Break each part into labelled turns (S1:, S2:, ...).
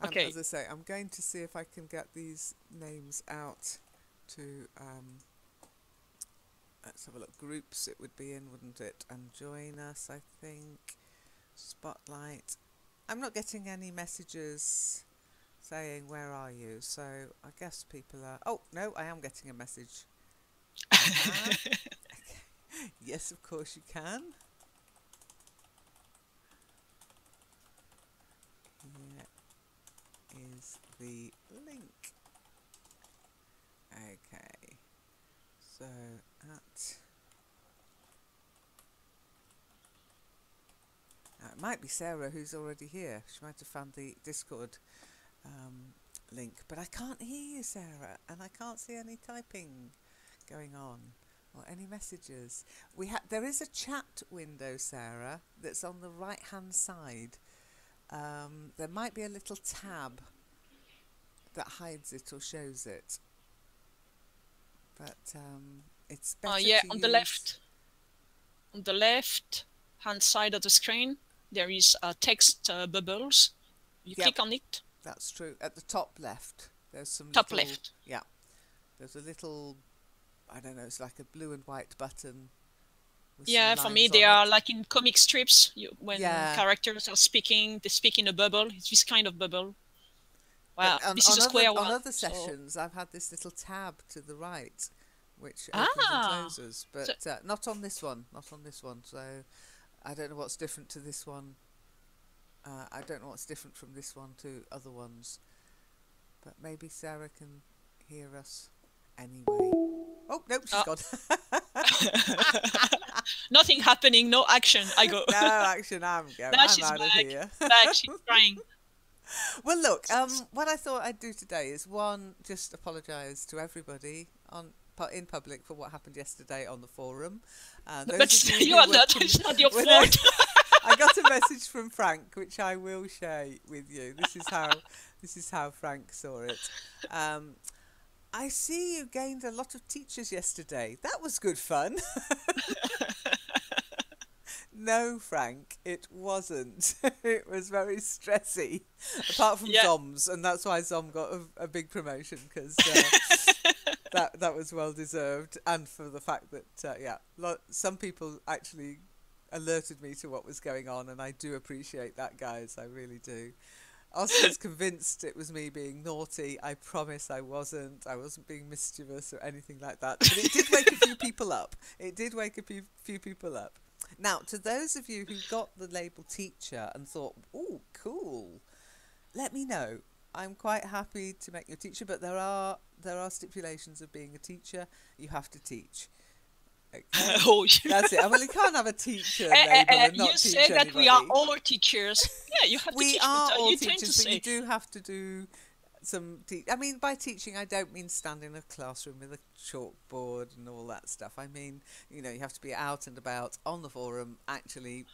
S1: And
S2: Okay.
S1: as I say, I'm going to see if I can get these names out to, let's have a look, groups it would be in, wouldn't it? And join us, I think. Spotlight. I'm not getting any messages saying, where are you? So I guess people are... Oh, no, I am getting a message. Aha. Okay. Yes, of course you can. Here is the link. Okay. So at... it might be Sarah who's already here. She might have found the Discord link. But I can't hear you, Sarah, and I can't see any typing going on or any messages. There is a chat window, Sarah, that's on the right-hand side. There might be a little tab that hides it or shows it. But it's better
S2: Yeah,
S1: to
S2: on
S1: use...
S2: the left. On the left hand side of the screen, there is text bubbles. You click on it.
S1: That's true. At the top left, there's some
S2: top
S1: little...
S2: left.
S1: Yeah. There's a little, I don't know, it's like a blue and white button.
S2: Yeah, for me, they are like in comic strips. When characters are speaking, they speak in a bubble. It's this kind of bubble. Wow, this is a square one.
S1: On other sessions, I've had this little tab to the right, which opens and closes. But not on this one. Not on this one. So I don't know what's different to this one. I don't know what's different from this one to other ones. But maybe Sarah can hear us anyway. Oh, no, she's gone.
S2: Nothing happening, no action. I go.
S1: No action, I'm going. I'm out of here.
S2: Back, she's crying.
S1: Well, look, what I thought I'd do today is, one, just apologise to everybody in public for what happened yesterday on the forum.
S2: But you are not, it's not your fault.
S1: I got a message from Frank, which I will share with you. This is how Frank saw it. I see you gained a lot of teachers yesterday. That was good fun. No, Frank, it wasn't. It was very stressy, apart from Zom's, and that's why Zom got a big promotion, because that was well deserved, and for the fact that some people actually alerted me to what was going on, and I do appreciate that, guys. I really do. Oscar's convinced it was me being naughty. I promise I wasn't. I wasn't being mischievous or anything like that. But it did wake a few people up. It did wake a few people up. Now, to those of you who got the label teacher and thought, "Oh, cool," let me know. I'm quite happy to make you a teacher, but there are stipulations of being a teacher. You have to teach. Okay.
S2: Oh,
S1: that's it. Well, you can't have a teacher label and not teach anybody.
S2: You said that we are all teachers. Yeah, you have to teach.
S1: We are all teachers, but you do have to do some... I mean, by teaching, I don't mean stand in a classroom with a chalkboard and all that stuff. I mean, you have to be out and about on the forum, actually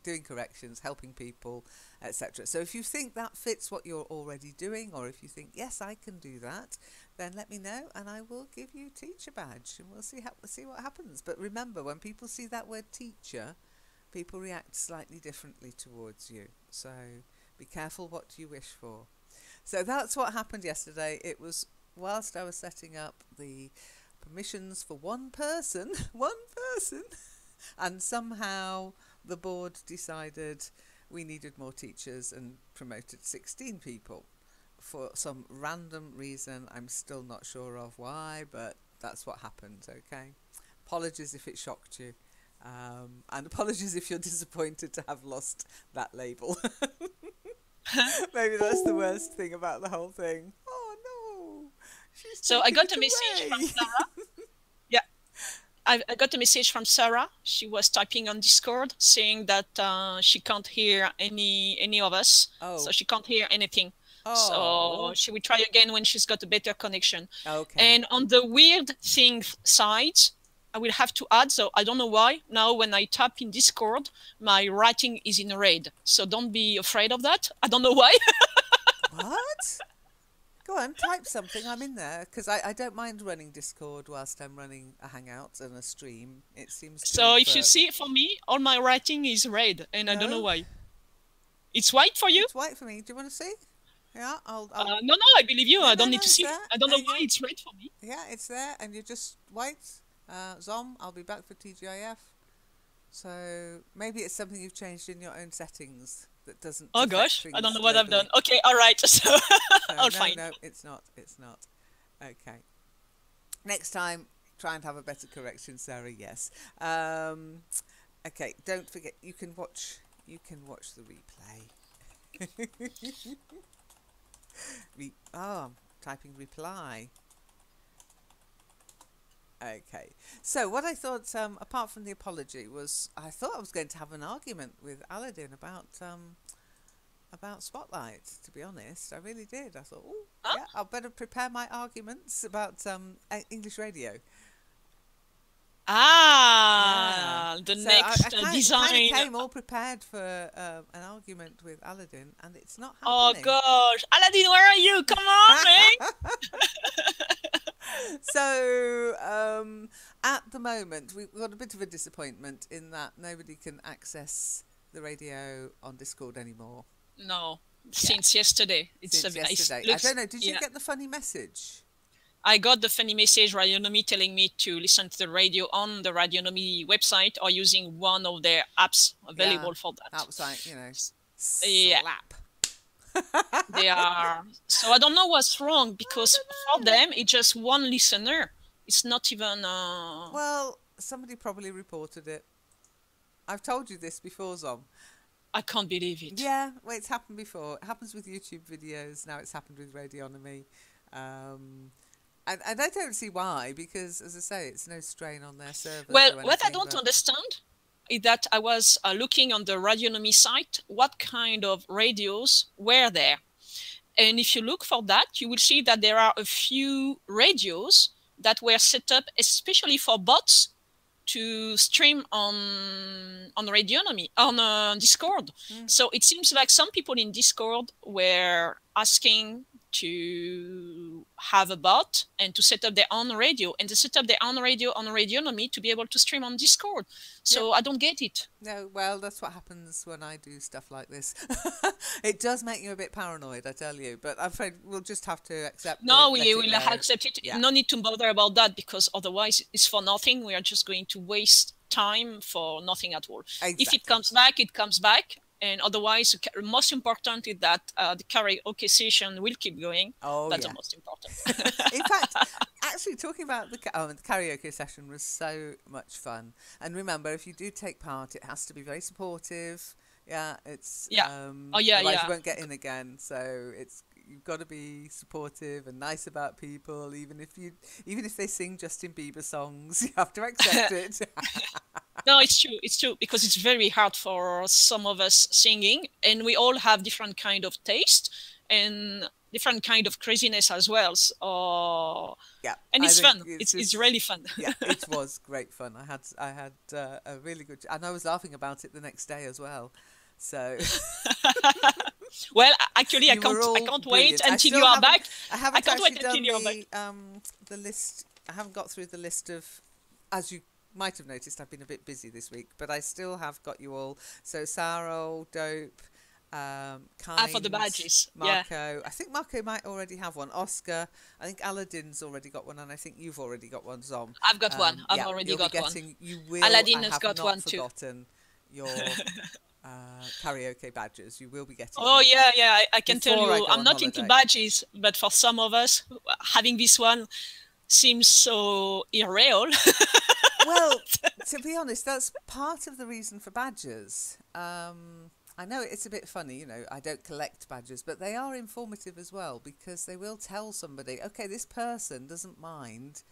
S1: doing corrections, helping people, etc. So if you think that fits what you're already doing, or if you think, yes, I can do that, then let me know and I will give you teacher badge, and we'll see what happens. But remember, when people see that word teacher, people react slightly differently towards you. So be careful what you wish for. So that's what happened yesterday. It was whilst I was setting up the permissions for one person, and somehow the board decided we needed more teachers and promoted 16 people for some random reason. I'm still not sure of why, but that's what happened, okay? Apologies if it shocked you, and apologies if you're disappointed to have lost that label. Maybe that's the worst thing about the whole thing. Oh no!
S2: So I got a message from Sarah. Yeah, I got a message from Sarah. She was typing on Discord saying that she can't hear any of us. Oh. So she can't hear anything. Oh. So she will try again when she's got a better connection. Okay. And on the weird thing side, I will have to add, so I don't know why, now when I tap in Discord, my writing is in red. So don't be afraid of that. I don't know why.
S1: What? Go on, type something. I'm in there, because I don't mind running Discord whilst I'm running a Hangout and a stream. It seems to
S2: So if you see, for me, all my writing is red, and I don't know why. It's white for you?
S1: It's white for me. Do you want to see? Yeah,
S2: no, I believe you.
S1: No,
S2: I don't
S1: no,
S2: need to
S1: it's
S2: see.
S1: there.
S2: I don't know
S1: And
S2: why it's red for me.
S1: yeah, it's there, and you just wait. Zom, I'll be back for TGIF. So maybe it's something you've changed in your own settings that doesn't
S2: Oh
S1: affect
S2: gosh, I don't
S1: things
S2: know what I've done.
S1: globally.
S2: Okay, all right. So
S1: So
S2: I'll
S1: no,
S2: find.
S1: no, it's not. It's not. Okay. Next time, try and have a better correction, Sarah. Yes. Okay. Don't forget. You can watch. You can watch the replay. I'm typing reply. Okay. So what I thought, apart from the apology, was I thought I was going to have an argument with Aladdin about Spotlight. To be honest, I really did. I thought, oh,
S2: Huh?
S1: yeah, I'll better prepare my arguments about English radio.
S2: Ah, the
S1: So
S2: next
S1: I kind
S2: design.
S1: of came all prepared for an argument with Aladdin, and it's not
S2: Oh
S1: happening.
S2: gosh, Aladdin, where are you? Come on, man!
S1: So at the moment, we've got a bit of a disappointment in that nobody can access the radio on Discord anymore.
S2: No, since yesterday.
S1: Since yesterday. I don't know. Did you get the funny message?
S2: I got the funny message, Radionomy, telling me to listen to the radio on the Radionomy website or using one of their apps available for that.
S1: That was like, you know,
S2: yeah.
S1: slap.
S2: They are. So I don't know what's wrong because for them, it's just one listener. It's not even.
S1: Well, somebody probably reported it. I've told you this before, Zom.
S2: I can't believe it.
S1: Yeah, well, it's happened before. It happens with YouTube videos. Now it's happened with Radionomy. And I don't see why, because, as I say, it's no strain on their servers.
S2: Well, what I don't understand is that I was looking on the Radionomy site, what kind of radios were there. And if you look for that, you will see that there are a few radios that were set up especially for bots to stream on Radionomy, on Discord. So it seems like some people in Discord were asking to have a bot and to set up their own radio, and to set up their own radio on Radionomy to be able to stream on Discord. So I don't get it.
S1: No, well, that's what happens when I do stuff like this. It does make you a bit paranoid, I tell you, but I'm afraid we'll just have to accept
S2: No, we will accept it.
S1: Yeah.
S2: No need to bother about that, because otherwise it's for nothing. We are just going to waste time for nothing at all.
S1: Exactly.
S2: If it comes back, it comes back. And otherwise, most important is that the karaoke session will keep going.
S1: Oh,
S2: That's the most important.
S1: In fact, actually, talking about the karaoke session was so much fun. And remember, if you do take part, it has to be very supportive. Yeah, it's otherwise you won't get in again. So you've got to be supportive and nice about people, even if they sing Justin Bieber songs, you have to accept it.
S2: No, it's true, because it's very hard for some of us singing, and we all have different kind of taste and different kind of craziness as well. So and it's fun. It's really fun.
S1: Yeah, it was great fun. I had a really good, and I was laughing about it the next day as well. So
S2: well, actually, I can't wait until you are back. I can't wait until you're back.
S1: The list. I haven't got through the list of, as you might have noticed, I've been a bit busy this week, but I still have got you all. So Saro, Dope, Kind,
S2: for the badges.
S1: Marco. I think Marco might already have one. Oscar. I think Aladdin's already got one, and I think you've already got one, Zom.
S2: I've got one. I've already got one.
S1: You will.
S2: Aladdin has got one too.
S1: Forgotten your karaoke badges. You will be getting.
S2: Oh yeah. I can tell you, I'm not into badges, but for some of us, having this one seems so irreal.
S1: Well, to be honest, that's part of the reason for badges. I know it's a bit funny, I don't collect badges, but they are informative as well, because they will tell somebody, okay, this person doesn't mind,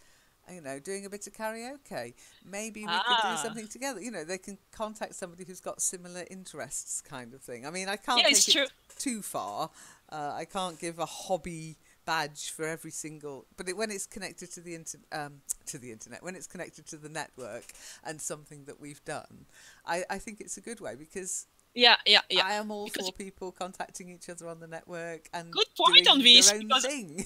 S1: doing a bit of karaoke. Maybe we could do something together. They can contact somebody who's got similar interests, kind of thing. I mean, I can't take it too far. I can't give a hobby badge for every single, but when it's connected to the internet, when it's connected to the network and something that we've done, I think it's a good way, because I am all for people contacting each other on the network and
S2: good point
S1: doing
S2: on this,
S1: their own thing.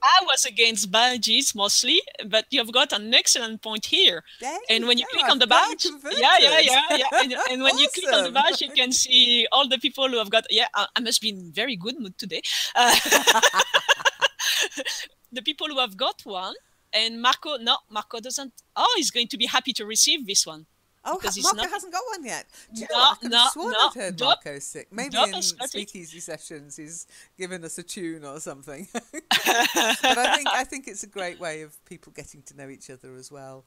S2: I was against badges mostly, but you've got an excellent point here.
S1: There
S2: And
S1: you
S2: when
S1: go.
S2: you click on
S1: I've
S2: the
S1: got you
S2: badge, yeah, yeah,
S1: converted.
S2: yeah, yeah. And when you click on the
S1: Awesome.
S2: badge, you can see all the people who have got. Yeah, I must be in very good mood today. Uh, the people who have got one, and Marco, no, Marco doesn't. Oh, he's going to be happy to receive this one
S1: Oh,
S2: because he's
S1: Marco
S2: not.
S1: hasn't got one yet. Do you know
S2: No,
S1: what? I could have
S2: no,
S1: sworn
S2: no.
S1: I'd heard
S2: Dub,
S1: Marco sick. Maybe
S2: Dub has
S1: in
S2: got it.
S1: speakeasy sessions he's given us a tune or something. But I think it's a great way of people getting to know each other as well,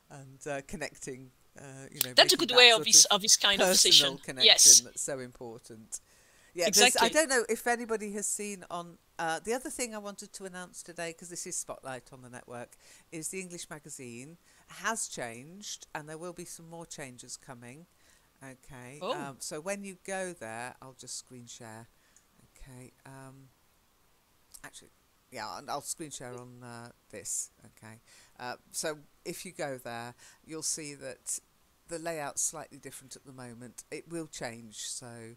S1: and connecting.
S2: That's a
S1: Making
S2: good
S1: that
S2: way
S1: sort
S2: of this kind of
S1: personal
S2: session.
S1: connection
S2: Yes,
S1: that's so important. Yeah, I
S2: exactly.
S1: don't know if anybody has seen on. The other thing I wanted to announce today, because this is Spotlight on the network, is the English magazine has changed, and there will be some more changes coming. Okay,
S2: Oh,
S1: so when you go there, I'll just screen share. Okay, actually, yeah, and I'll screen share on this. Okay, so if you go there, you'll see that the layout's slightly different at the moment. It will change, so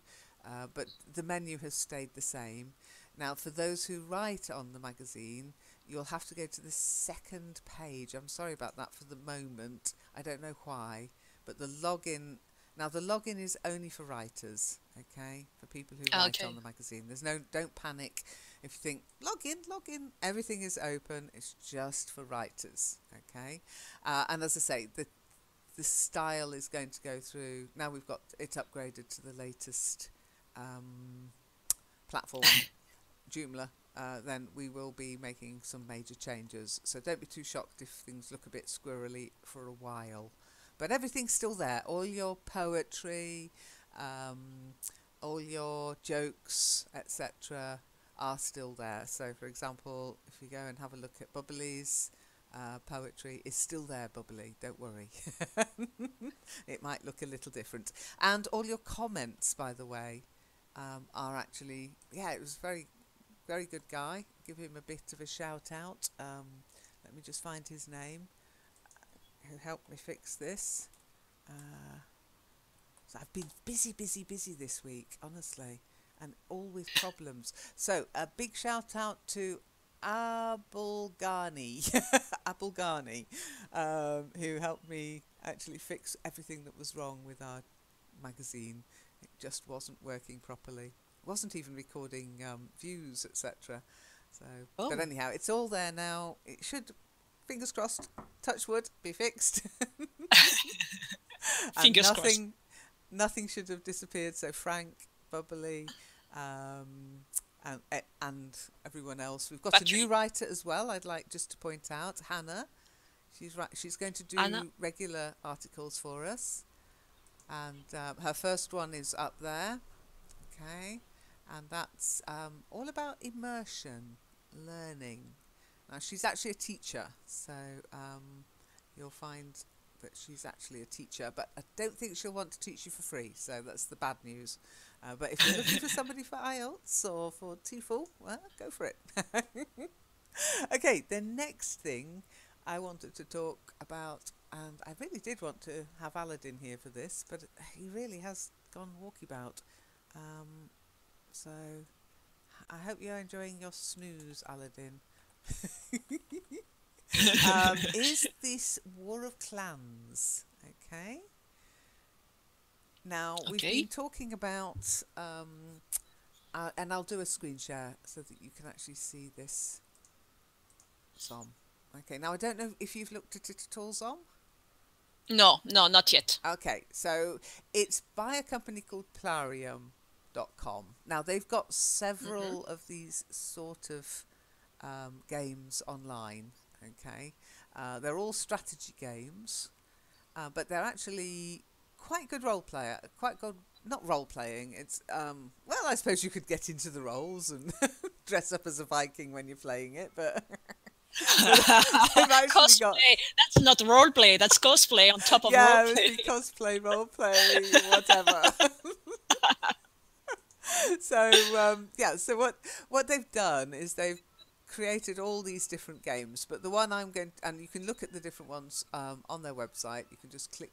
S1: but the menu has stayed the same. Now, for those who write on the magazine, you'll have to go to the second page. I'm sorry about that for the moment. I don't know why, but the login. Now, the login is only for writers, okay? For people who write on
S2: okay.
S1: the magazine. Don't panic if you think, log in. Everything is open. It's just for writers, okay? And as I say, the style is going to go through. Now we've got it upgraded to the latest platform, Joomla. Then we will be making some major changes. So don't be too shocked if things look a bit squirrely for a while. But everything's still there. All your poetry, all your jokes, etc., are still there. So, for example, if you go and have a look at Bubbly's poetry, is still there, Bubbly. Don't worry. It might look a little different. And all your comments, by the way, are actually, yeah, it was very, very good guy. Give him a bit of a shout out. Let me just find his name, who helped me fix this. So I've been busy this week, honestly, and all with problems. So a big shout out to Abulgani, Abulgani, who helped me actually fix everything that was wrong with our magazine. It just wasn't working properly. It wasn't even recording views, etc. So, but
S2: Oh,
S1: anyhow, it's all there now. It should, fingers crossed, touch wood, be fixed. And
S2: fingers crossed.
S1: nothing should have disappeared. So Frank, Bubbly, and everyone else. We've got a new
S2: Patrick,
S1: writer as well. I'd like just to point out Hannah. She's going to
S2: Anna.
S1: do regular articles for us, and her first one is up there. Okay, and that's all about immersion learning. Now she's actually a teacher, so you'll find that she's actually a teacher, but I don't think she'll want to teach you for free, so that's the bad news. But if you're looking for somebody for IELTS or for TOEFL, well, go for it. Okay, the next thing I wanted to talk about, and I really did want to have Aladdin here for this, but he really has gone walkabout. So I hope you're enjoying your snooze, Aladdin. Is this War of Clans? Okay. Now we've been
S2: Okay.
S1: talking about, and I'll do a screen share so that you can actually see this, Zom. Okay. Now I don't know if you've looked at it at all, Zom.
S2: No, no, not yet.
S1: Okay, so it's by a company called Plarium.com. Now they've got
S2: Hmm.
S1: several of these sort of games online. Okay, they're all strategy games, but they're actually quite good role player. Quite good, not role playing. It's well, I suppose you could get into the roles and dress up as a Viking when you're playing it, but so they've actually got.
S2: Cosplay. That's not role play. That's cosplay on top of role
S1: Yeah, it must
S2: play.
S1: be cosplay, role play, whatever. So yeah, so what they've done is they've created all these different games, but the one I'm going to, and you can look at the different ones on their website. You can just click.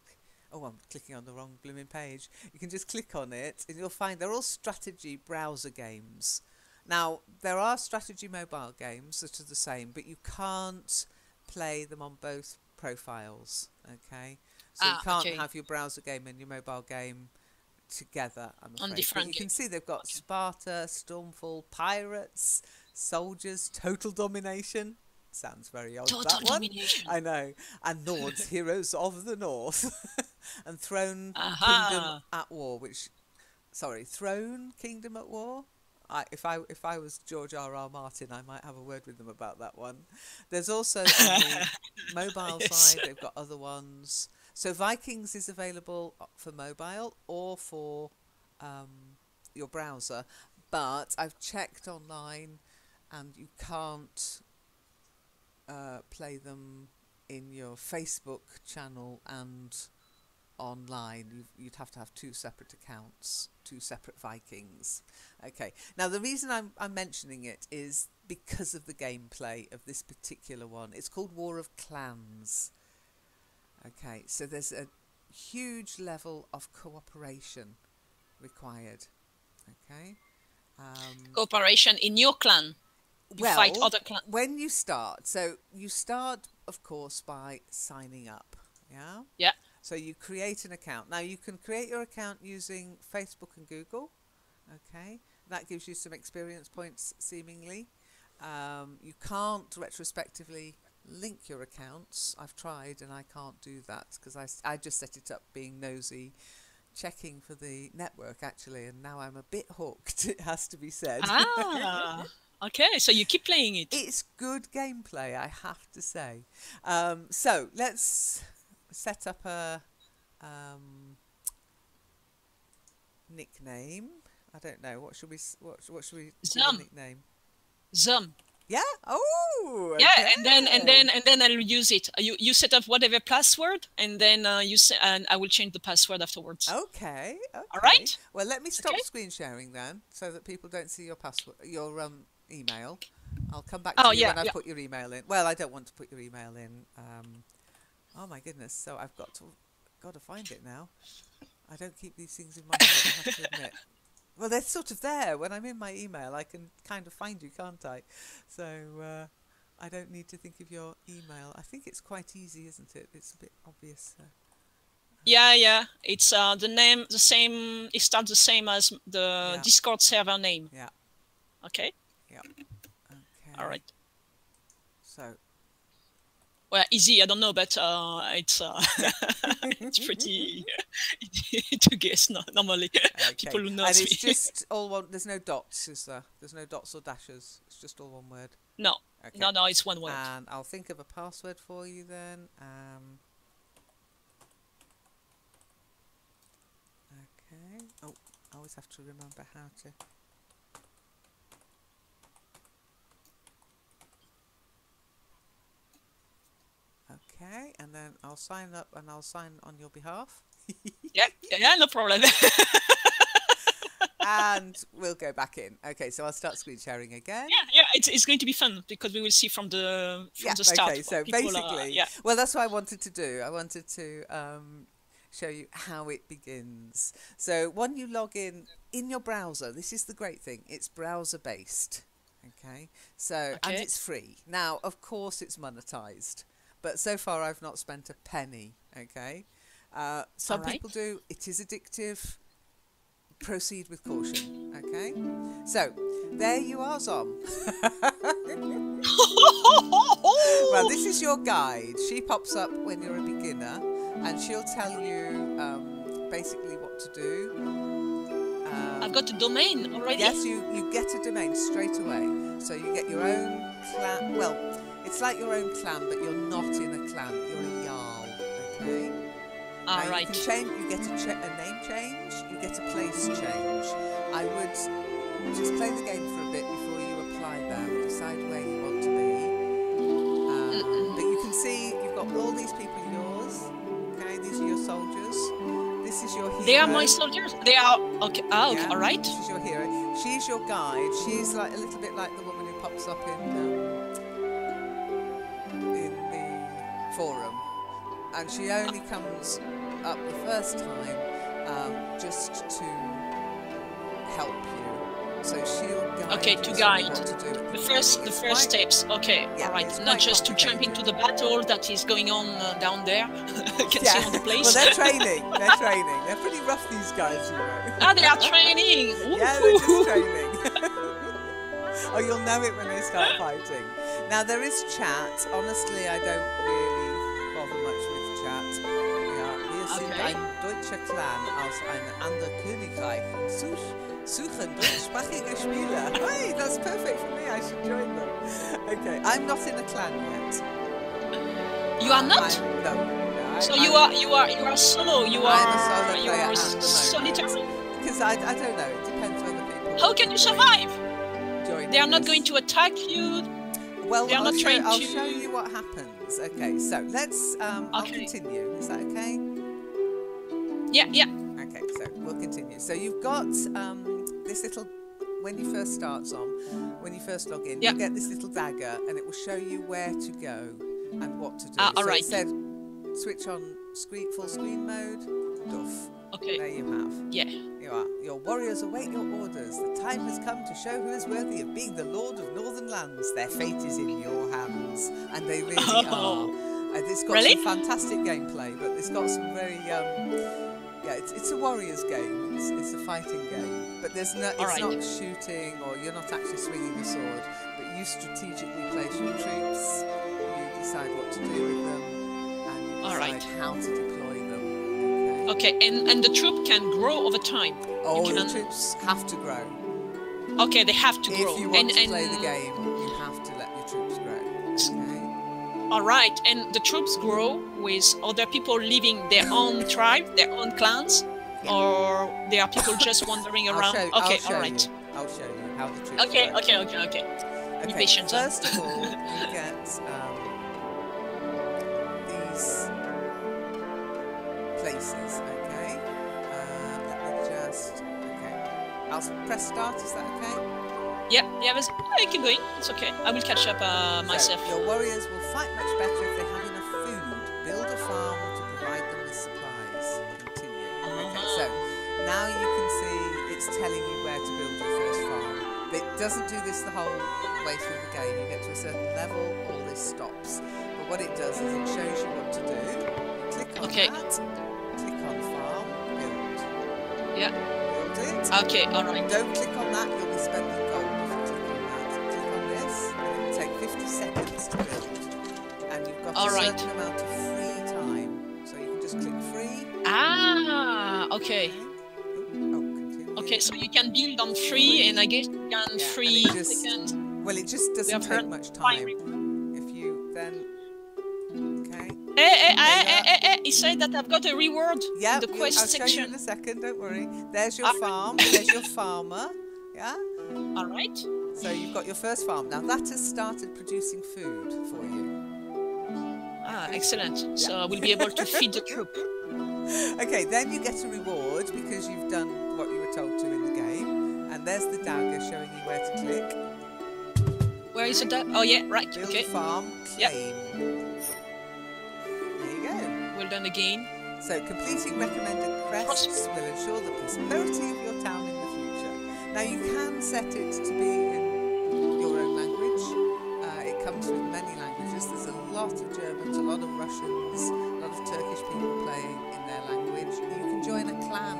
S1: Oh, I'm clicking on the wrong blooming page. You can just click on it, and you'll find they're all strategy browser games. Now, there are strategy mobile games that are the same, but you can't play them on both profiles, okay? So you can't have your browser game and your mobile game together, I'm afraid.
S2: On different
S1: but you can see they've got Sparta, Stormfall, Pirates, Soldiers, Total Domination. Sounds very odd,
S2: Total
S1: that one.
S2: Domination.
S1: I know. And Nord's Heroes of the North. And Throne Kingdom at War, Throne Kingdom at War? If I was George R.R. Martin, I might have a word with them about that one. There's also on the mobile side, they've got other ones. So Vikings is available for mobile or for your browser, but I've checked online and you can't play them in your Facebook channel and online. You'd have to have two separate accounts, two separate Vikings. Okay, now the reason I'm mentioning it is because of the gameplay of this particular one. It's called War of Clans. Okay, so there's a huge level of cooperation required. Okay,
S2: cooperation in your clan. You fight other clans.
S1: When you start, of course, by signing up. Yeah.
S2: Yeah.
S1: So you create an account. Now you can create your account using Facebook and Google. Okay, that gives you some experience points, seemingly. You can't retrospectively link your accounts. I've tried and I can't do that because I just set it up being nosy, checking for the network actually, and now I'm a bit hooked, it has to be said.
S2: Okay, so you keep playing it.
S1: It's good gameplay, I have to say. So let's set up a nickname. I don't know, what should we call a nickname?
S2: Zum.
S1: Yeah. Oh. Okay.
S2: Yeah, and then I'll use it. You set up whatever password, and then and I will change the password afterwards.
S1: Okay.
S2: All right.
S1: Well, let me stop screen sharing then, so that people don't see your password, your email. I'll come back to you when I put your email in. Well, I don't want to put your email in. Oh my goodness! So I've got to find it now. I don't keep these things in my head, I have to admit. Well, they're sort of there. When I'm in my email, I can kind of find you, can't I? So I don't need to think of your email. I think it's quite easy, isn't it? It's a bit obvious.
S2: Yeah. It's the name, the same. It starts the same as the Discord server name.
S1: Yeah.
S2: Okay.
S1: Yeah. Okay.
S2: All right.
S1: So.
S2: Well, easy. I don't know, but it's it's pretty to guess. Normally, people who know.
S1: And it's just all one. There's no dots, is there? There's no dots or dashes. It's just all one word.
S2: No. Okay. No. It's one word.
S1: And I'll think of a password for you then. Okay. Oh, I always have to remember how to. Okay, and then I'll sign up and I'll sign on your behalf.
S2: Yeah, no problem.
S1: And we'll go back in. Okay, so I'll start screen sharing again.
S2: Yeah, it's going to be fun because we will see from the start.
S1: Okay, so basically, well, that's what I wanted to do. I wanted to show you how it begins. So when you log in your browser, this is the great thing. It's browser based. Okay, so and it's free. Now, of course, it's monetized. But so far, I've not spent a penny, okay? Some people do. It is addictive. Proceed with caution, okay? So, there you are, Zom. Well, this is your guide. She pops up when you're a beginner, and she'll tell you basically what to do.
S2: I've got a domain already?
S1: Yes, you get a domain straight away. So you get your own clan. Well, it's like your own clan, but you're not in a clan. You're a Jarl, okay?
S2: All right.
S1: You can change. You get a name change. You get a place change. I would just play the game for a bit before you apply them. Decide where you want to be. But you can see you've got all these people yours. Okay, these are your soldiers. This is your hero.
S2: They are my soldiers. They are okay. Oh,
S1: yeah,
S2: all right.
S1: This is your hero. She's your guide. She's like a little bit like the woman who pops up in the forum, and she only comes up the first time just to help you So she'll guide
S2: okay, to
S1: you
S2: guide.
S1: what to do.
S2: The first steps. Okay,
S1: yeah,
S2: all right. Not just to jump into the battle that is going on down there. I can see on the place.
S1: Well, they're training. They're training. They're pretty rough, these guys, you know.
S2: Ah, they are training. Ooh.
S1: Yeah, they're just training. Oh, you'll know it when they start fighting. Now, there is chat. Honestly, I don't really bother much with chat. Ja, wir sind ein deutscher Clan aus einem anderen Königreich. Suchen deutschsprachige Spieler. Hey, that's perfect for me. I should join them. Okay, I'm not in a clan yet.
S2: You are not?
S1: No.
S2: So you are solo. You are solitary.
S1: Because I don't know. It depends on the people.
S2: How can you survive?
S1: Join
S2: they are not
S1: this.
S2: going to attack you.
S1: Well,
S2: they are not trained
S1: I'll
S2: to.
S1: show you what happens. Okay, so let's. I'll continue. Is that okay?
S2: Yeah, yeah.
S1: Okay, so we'll continue. So you've got this little. When you first start, when you first log in, you get this little dagger, and it will show you where to go and what to do.
S2: All
S1: so
S2: right.
S1: It said switch on full screen mode. Duff.
S2: Okay.
S1: There you have.
S2: Yeah.
S1: You are. Your warriors await your orders. The time has come to show who is worthy of being the Lord of Northern Lands. Their fate is in your hands, and they really are. And it's got some fantastic gameplay, but it's got some very it's a warriors game. It's a fighting game, but there's no. It's not shooting, or you're not actually swinging a sword. But you strategically place your troops. You decide what to do with them, and you decide how to deploy them.
S2: Okay, and the troop can grow over time.
S1: Oh, the troops have to grow.
S2: Okay, they have to grow.
S1: If you want to play the game, you have to let your troops grow. Okay.
S2: All right, and the troops grow with other people leaving their own tribe, their own clans, or there are people just wandering around.
S1: I'll show you how the troops
S2: Okay,
S1: grow.
S2: okay. Be patient.
S1: First of all, you get these places, okay? Let me just... Okay. I'll press start, is that okay?
S2: Yeah, keep going. It's okay. I will catch up myself.
S1: So your warriors will fight much better if they have enough food. Build a farm to provide them with supplies. Continue. Okay, so now you can see it's telling you where to build your first farm. It doesn't do this the whole way through the game. You get to a certain level, all this stops. But what it does is it shows you what to do. Click on that. Click on farm. Build.
S2: Yeah.
S1: Build it.
S2: Okay, alright.
S1: Don't click on that, you'll be spending gold if you click on that. Click on this, and it will take 50 seconds to build. And you've got a certain amount of free time. So you can just click free.
S2: Ah, okay.
S1: Continue.
S2: Okay, so you can build on free, and I guess you can free seconds.
S1: Well, it just doesn't take much time. If you then... Okay.
S2: He said that I've got a reward in the quest section.
S1: I'll show you in a second, don't worry. There's your farm, there's your farmer, yeah?
S2: Alright.
S1: So you've got your first farm. Now that has started producing food for you.
S2: Ah, excellent. So I will be able to feed the troop.
S1: Okay, then you get a reward because you've done what you were told to in the game. And there's the dagger showing you where to click.
S2: Where is the dagger? Oh yeah, right,
S1: Build
S2: okay.
S1: farm, claim.
S2: Well done again.
S1: So completing recommended quests will ensure the prosperity of your town in the future. Now you can set it to be in your own language. It comes with many languages. There's a lot of Germans, a lot of Russians, a lot of Turkish people playing in their language. You can join a clan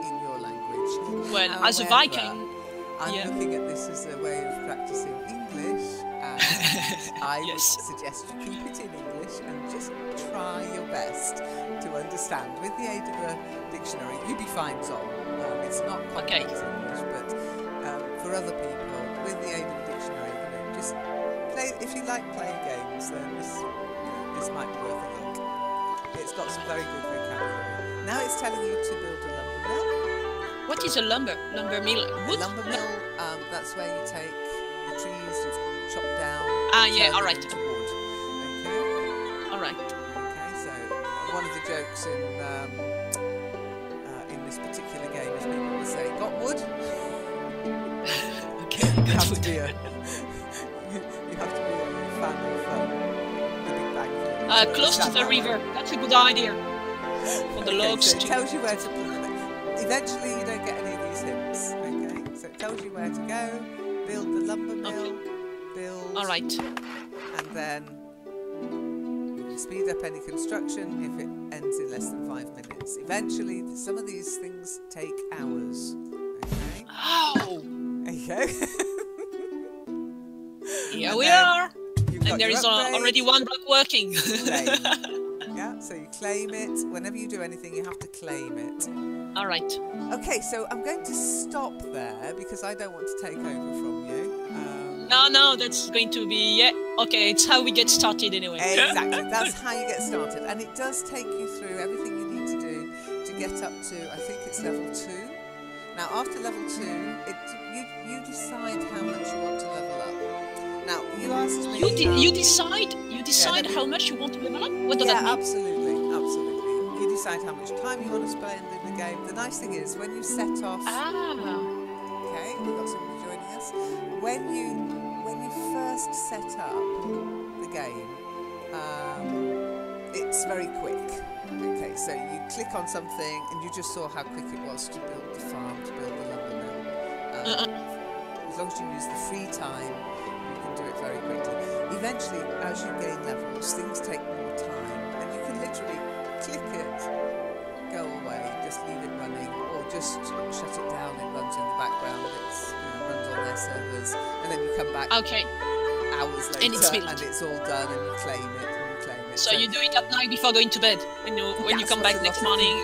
S1: in your language.
S2: Well,
S1: however,
S2: as a Viking,
S1: I'm looking at this as a way of practicing English, and I would suggest you keep it in English and just try your best to understand. With the aid of a dictionary, you'll be fine, Zom. It's not complex English, but for other people, with the aid of a dictionary, just play. If you like playing games, then this might be worth a look. It's got some very good vocabulary. Now it's telling you to build a lumber mill.
S2: What is a lumber mill? Wood?
S1: A lumber mill, that's where you take the trees you've chopped down.
S2: Alright.
S1: Into wood. Okay.
S2: Alright.
S1: Okay, so one of the jokes in this particular game is people will say, "Got wood?"
S2: Okay.
S1: You have to be a fan of the Big Bang Theory.
S2: Close to the river. That's a good idea. For the logs.
S1: So it tells you where to put them. Eventually, you don't get any of these hints. Okay, so it tells you where to lumber mill, build.
S2: All right.
S1: And then you can speed up any construction if it ends in less than 5 minutes. Eventually, some of these things take hours. Okay.
S2: Oh.
S1: There you go.
S2: Here we are. And there is
S1: upgrade.
S2: already one block working.
S1: Claim. Yeah, so you claim it. Whenever you do anything, you have to claim it.
S2: All right.
S1: Okay, so I'm going to stop there because I don't want to take over from you.
S2: No, that's going to be, okay, it's how we get started anyway.
S1: Exactly, that's how you get started. And it does take you through everything you need to do to get up to, I think it's level 2. Now, after level 2, you decide how much you want to level up. Now, you asked me...
S2: You decide how much you want to level up? What does that mean?
S1: Absolutely. You decide how much time you want to spend in the game. The nice thing is, when you set off... Okay, we've got somebody joining us. When you first set up the game, it's very quick. Okay, so you click on something and you just saw how quick it was to build the farm, to build the lumber mill. As long as you use the free time, you can do it very quickly. Eventually, as you gain levels, things take more time, and you can literally click it, go away, just leave it running, or just shut it down. It runs in the background. It's runs on their servers, and then you come back hours later, and it's all done, and you claim it.
S2: So you do it at night before going to bed, and when you come back next morning.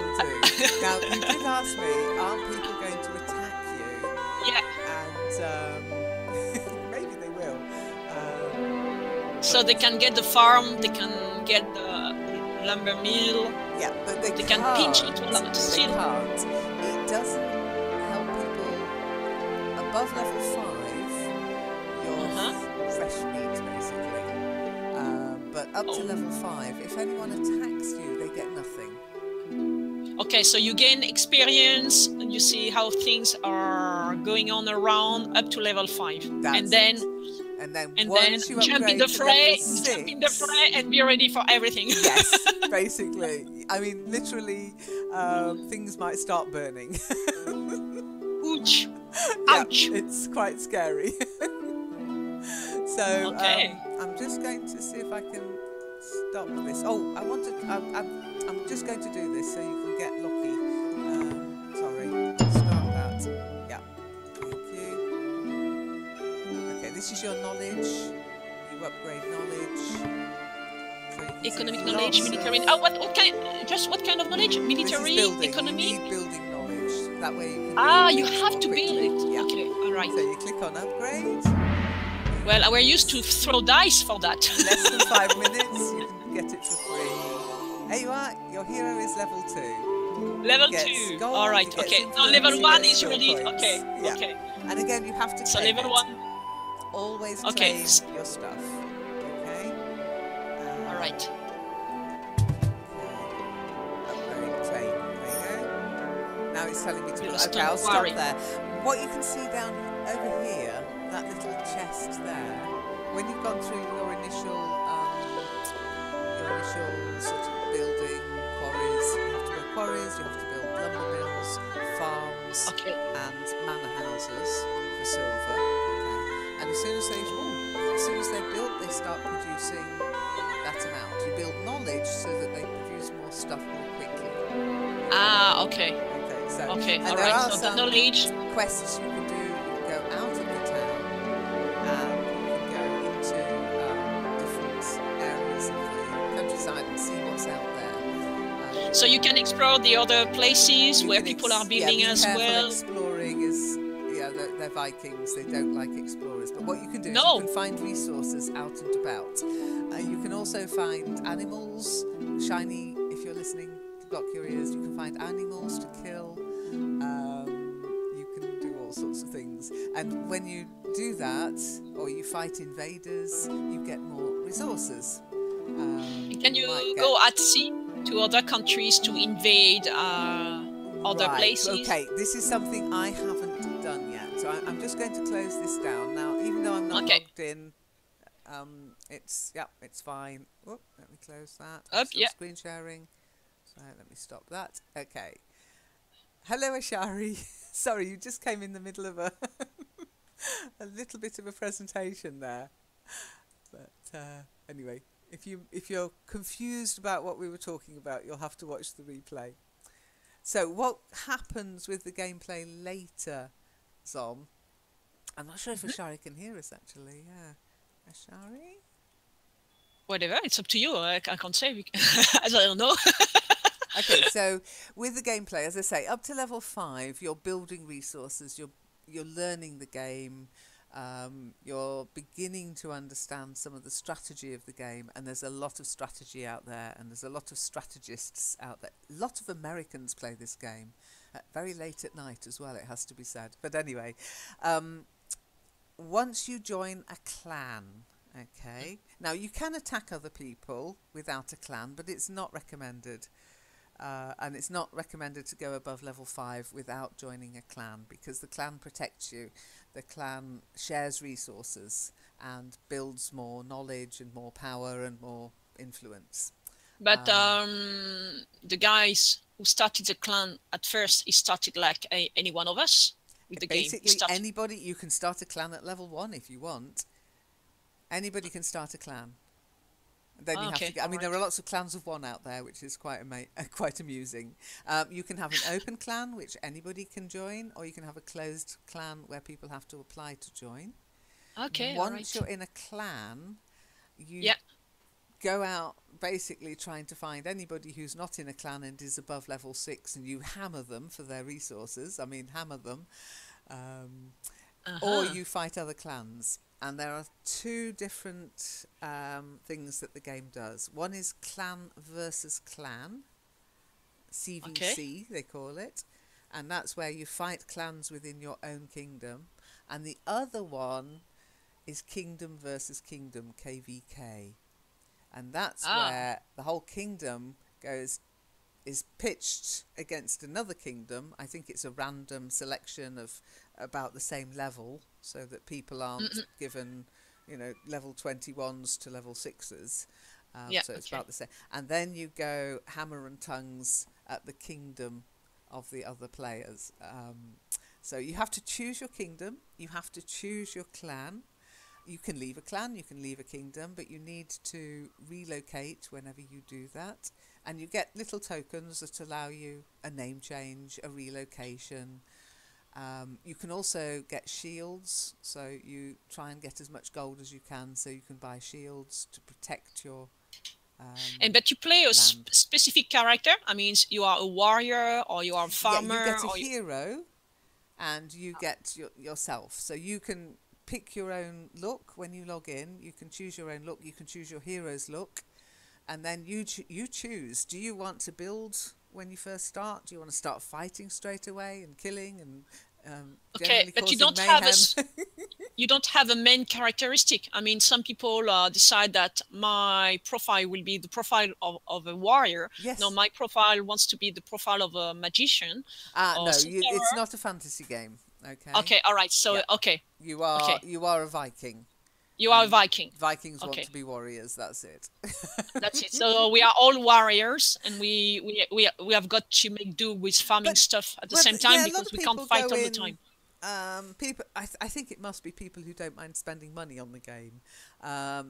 S1: Now, you did ask me, aren't people going to attack you?
S2: Yeah.
S1: And maybe they will.
S2: So they can get the farm, they can get the lumber mill.
S1: Yeah, but they
S2: can pinch it to
S1: They can't. It doesn't help people above level 5. You're fresh meat, basically. But up to level 5, if anyone attacks you, they get nothing.
S2: Okay, so you gain experience, and you see how things are going on around up to level 5, and then jump in the fray, and be ready for everything.
S1: Yes, basically. I mean, literally, things might start burning.
S2: Ouch!
S1: Yeah,
S2: ouch!
S1: It's quite scary. So I'm just going to see if I can stop this. Oh, I'm just going to do this so you can get lucky. Sorry, start that. Yeah, thank you. Okay, this is your knowledge. You upgrade knowledge. So
S2: economic knowledge, military. Oh, what kind? Just what kind of knowledge? Military, economy.
S1: You need building knowledge. That way you can.
S2: You have to build it. Yeah. Okay, all right.
S1: So you click on upgrade.
S2: Well, we're used to throw dice for that.
S1: Less than 5 minutes, you can get it for free. There you are. Your hero is level 2.
S2: Level 2.
S1: Gold,
S2: all right. Okay. So level 1 is ready. Okay.
S1: Yeah.
S2: Okay.
S1: And again, you have to.
S2: So level 1.
S1: Always claim your stuff. Okay.
S2: All right.
S1: Upgrade, claim. There you go. Now it's telling me to. Okay, I'll stop there. What you can see down over here. That little chest there, when you've gone through your initial sort of building quarries, you have to build quarries, you have to build lumber mills, farms, and manor houses for silver. Okay. And as soon as they're built, they start producing that amount. You build knowledge so that they produce more stuff more quickly.
S2: Okay.
S1: So,
S2: all right. So the knowledge
S1: quests you can do. You can go out of the town. And you can go into different areas of the countryside and see what's out there.
S2: So you can explore the other places where people are building as well.
S1: Exploring is, they're Vikings. They don't like explorers. But what you can do is you can find resources out and about. You can also find animals, shiny. If you're listening to Block Your Ears, you can find animals to kill. Sorts of things, and when you do that, or you fight invaders, you get more resources.
S2: Can you go at sea to other countries to invade other places?
S1: Okay, this is something I haven't done yet, so I'm just going to close this down now. Even though I'm not logged in, it's fine. Oh, let me close that. Screen sharing. So let me stop that. Okay. Hello, Ashari. Sorry, you just came in the middle of a a little bit of a presentation there. But anyway, if you're confused about what we were talking about, you'll have to watch the replay. So what happens with the gameplay later, Zom? I'm not sure if Ashari can hear us actually. Yeah, Ashari.
S2: Whatever, it's up to you. I can't say. I don't know.
S1: Okay, so with the gameplay, as I say, up to level 5, you're building resources. You're learning the game. You're beginning to understand some of the strategy of the game, and there's a lot of strategy out there, and there's a lot of strategists out there. A lot of Americans play this game very late at night as well, it has to be said. But anyway, once you join a clan, okay, now you can attack other people without a clan, but it's not recommended. And it's not recommended to go above level 5 without joining a clan, because the clan protects you. The clan shares resources and builds more knowledge and more power and more influence.
S2: But the guys who started the clan at first, he started like any one of us with the game.
S1: Basically, anybody, you can start a clan at level 1 if you want. Anybody can start a clan. Then you have to get, I mean, there are lots of clans of 1 out there, which is quite amusing. You can have an open clan, which anybody can join, or you can have a closed clan where people have to apply to join.
S2: Okay,
S1: Once you're in a clan, you go out basically trying to find anybody who's not in a clan and is above level 6, and you hammer them for their resources. I mean, hammer them. Or you fight other clans. And there are 2 different things that the game does. One is clan versus clan, CVC they call it, and that's where you fight clans within your own kingdom. And the other one is kingdom versus kingdom, KVK, and that's where the whole kingdom is pitched against another kingdom. I think it's a random selection of about the same level, so that people aren't given, level 21s to level 6s. So it's about the same. And then you go hammer and tongues at the kingdom of the other players. So you have to choose your kingdom. You have to choose your clan. You can leave a clan, you can leave a kingdom, but you need to relocate whenever you do that. And you get little tokens that allow you a name change, a relocation. You can also get shields, so you try and get as much gold as you can, so you can buy shields to protect your
S2: but you play a specific character? I mean, you are a warrior, or you are a farmer?
S1: Yeah, you get a hero, and you get yourself. So you can pick your own look when you log in. You can choose your own look. You can choose your hero's look. And then you choose, do you want to build when you first start? Do you want to start fighting straight away and killing and
S2: but you don't you don't have a main characteristic. I mean, some people decide that my profile will be the profile of a warrior.
S1: Yes.
S2: No, my profile wants to be the profile of a magician.
S1: No, it's not a fantasy game. Okay.
S2: Okay. All right. So
S1: you are a Viking.
S2: You are a Viking.
S1: Vikings want to be warriors. That's it.
S2: That's it. So we are all warriors, and we have got to make do with farming stuff at the same time, because we can't fight all the time.
S1: People, I think it must be people who don't mind spending money on the game.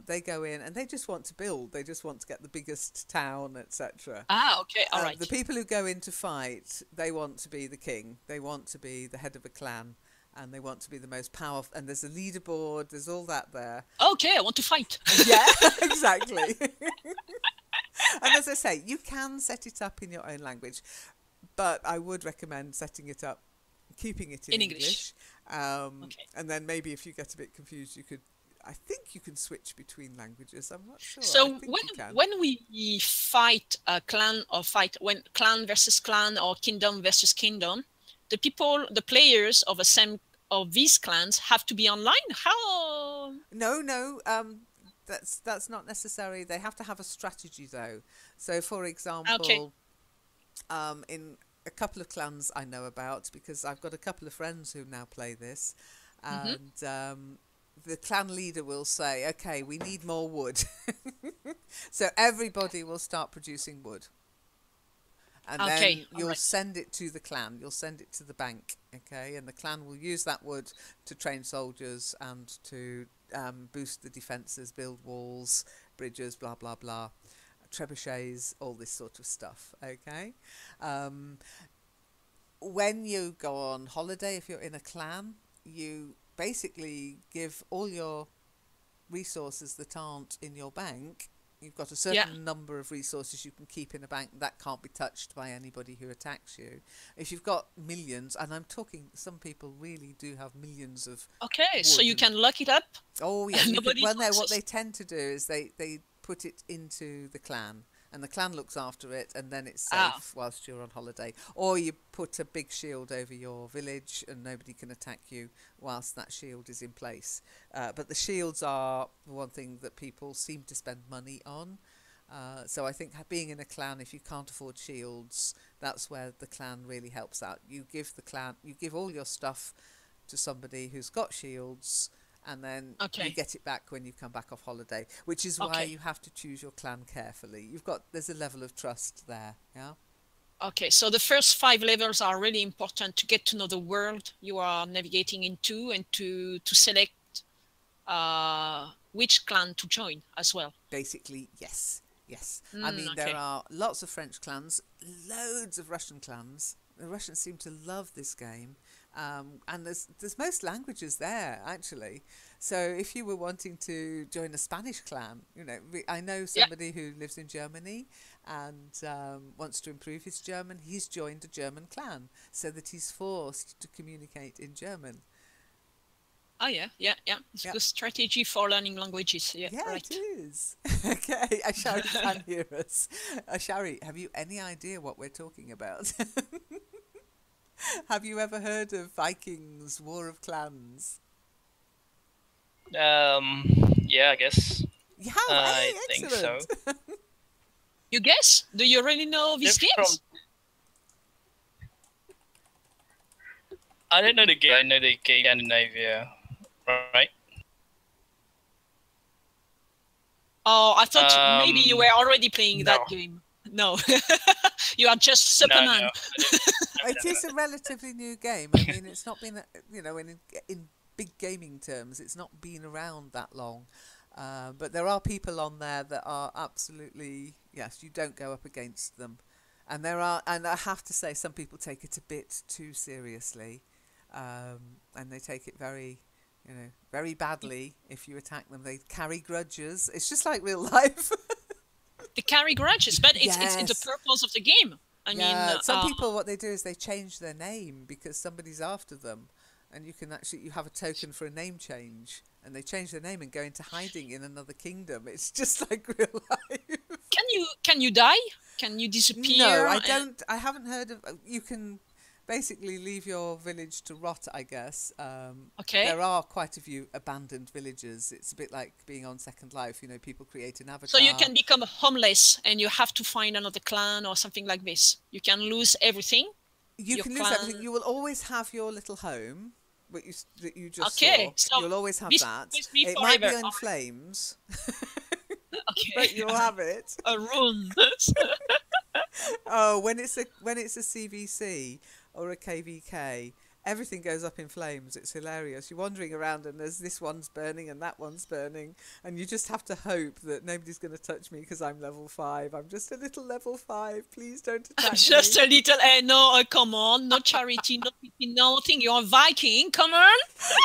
S1: They go in and they just want to build. They just want to get the biggest town, etc.
S2: Okay, all right.
S1: The people who go in to fight, they want to be the king. They want to be the head of a clan. And they want to be the most powerful. And there's a leaderboard. There's all that there.
S2: Okay, I want to fight.
S1: Yeah, exactly. And as I say, you can set it up in your own language, but I would recommend setting it up, keeping it in English. And then maybe if you get a bit confused, I think you can switch between languages. I'm not sure.
S2: So when we fight a clan, or when clan versus clan or kingdom versus kingdom, the players of these clans have to be online? How?
S1: No, that's not necessary. They have to have a strategy though. So for example, in a couple of clans I know about, because I've got a couple of friends who now play this, and the clan leader will say, okay, we need more wood. So everybody will start producing wood. and then you'll send it to the clan. You'll send it to the bank, okay? And the clan will use that wood to train soldiers and to boost the defences, build walls, bridges, blah blah blah, trebuchets, all this sort of stuff, okay? When you go on holiday, if you're in a clan, you basically give all your resources that aren't in your bank. You've got a certain number of resources you can keep in a bank that can't be touched by anybody who attacks you. If you've got millions, and I'm talking, some people really do have millions of
S2: so you can lock it up?
S1: Oh, yeah. What they tend to do is they put it into the clan, and the clan looks after it, and then it's safe whilst you're on holiday. Or you put a big shield over your village and nobody can attack you whilst that shield is in place. But the shields are one thing that people seem to spend money on. So I think being in a clan, if you can't afford shields, that's where the clan really helps out. You give all your stuff to somebody who's got shields, and then you get it back when you come back off holiday, which is why you have to choose your clan carefully. There's a level of trust there, yeah?
S2: Okay, so the first 5 levels are really important to get to know the world you are navigating into, and to select which clan to join as well.
S1: Basically, yes. I mean, there are lots of French clans, loads of Russian clans. The Russians seem to love this game. And there's most languages there, actually. So if you were wanting to join a Spanish clan, I know somebody who lives in Germany and wants to improve his German. He's joined a German clan so that he's forced to communicate in German.
S2: Oh, yeah. It's a good strategy for learning languages. Yeah, right.
S1: It is. Okay, Ashari can hear us. Ashari, have you any idea what we're talking about? Have you ever heard of Vikings, War of Clans?
S3: Yeah, I guess.
S1: You have?
S3: I think so.
S2: You guess? Do you really know these games?
S3: I don't know the game. I know the game Scandinavia, right?
S2: Oh, I thought maybe you were already playing that game. No, you are just Superman.
S3: No.
S1: It is a relatively new game. I mean, it's not been, in big gaming terms, it's not been around that long. But there are people on there that are absolutely, yes, you don't go up against them. And I have to say, some people take it a bit too seriously. And they take it very, very badly if you attack them. They carry grudges. It's just like real life.
S2: They carry grudges, but it's the purpose of the game. I mean,
S1: some people, what they do is they change their name because somebody's after them, and you have a token for a name change, and they change their name and go into hiding in another kingdom. It's just like real life.
S2: Can you die? Can you disappear?
S1: No, I don't. I haven't heard of. You can basically leave your village to rot, I guess. There are quite a few abandoned villages. It's a bit like being on Second Life. People create an avatar.
S2: So you can become homeless and you have to find another clan or something like this. You can lose everything.
S1: You can lose everything. You will always have your little home that you just saw.
S2: So
S1: you'll always have that. It might be in flames. But you'll have it.
S2: A room.
S1: Oh, when it's a CVC or a KVK, everything goes up in flames. It's hilarious. You're wandering around and there's this one's burning and that one's burning, and you just have to hope that nobody's going to touch me because I'm level 5. I'm just a little level 5. Please don't attack me.
S2: Just a little. Come on. No charity, no pity, nothing. You're a Viking. Come on.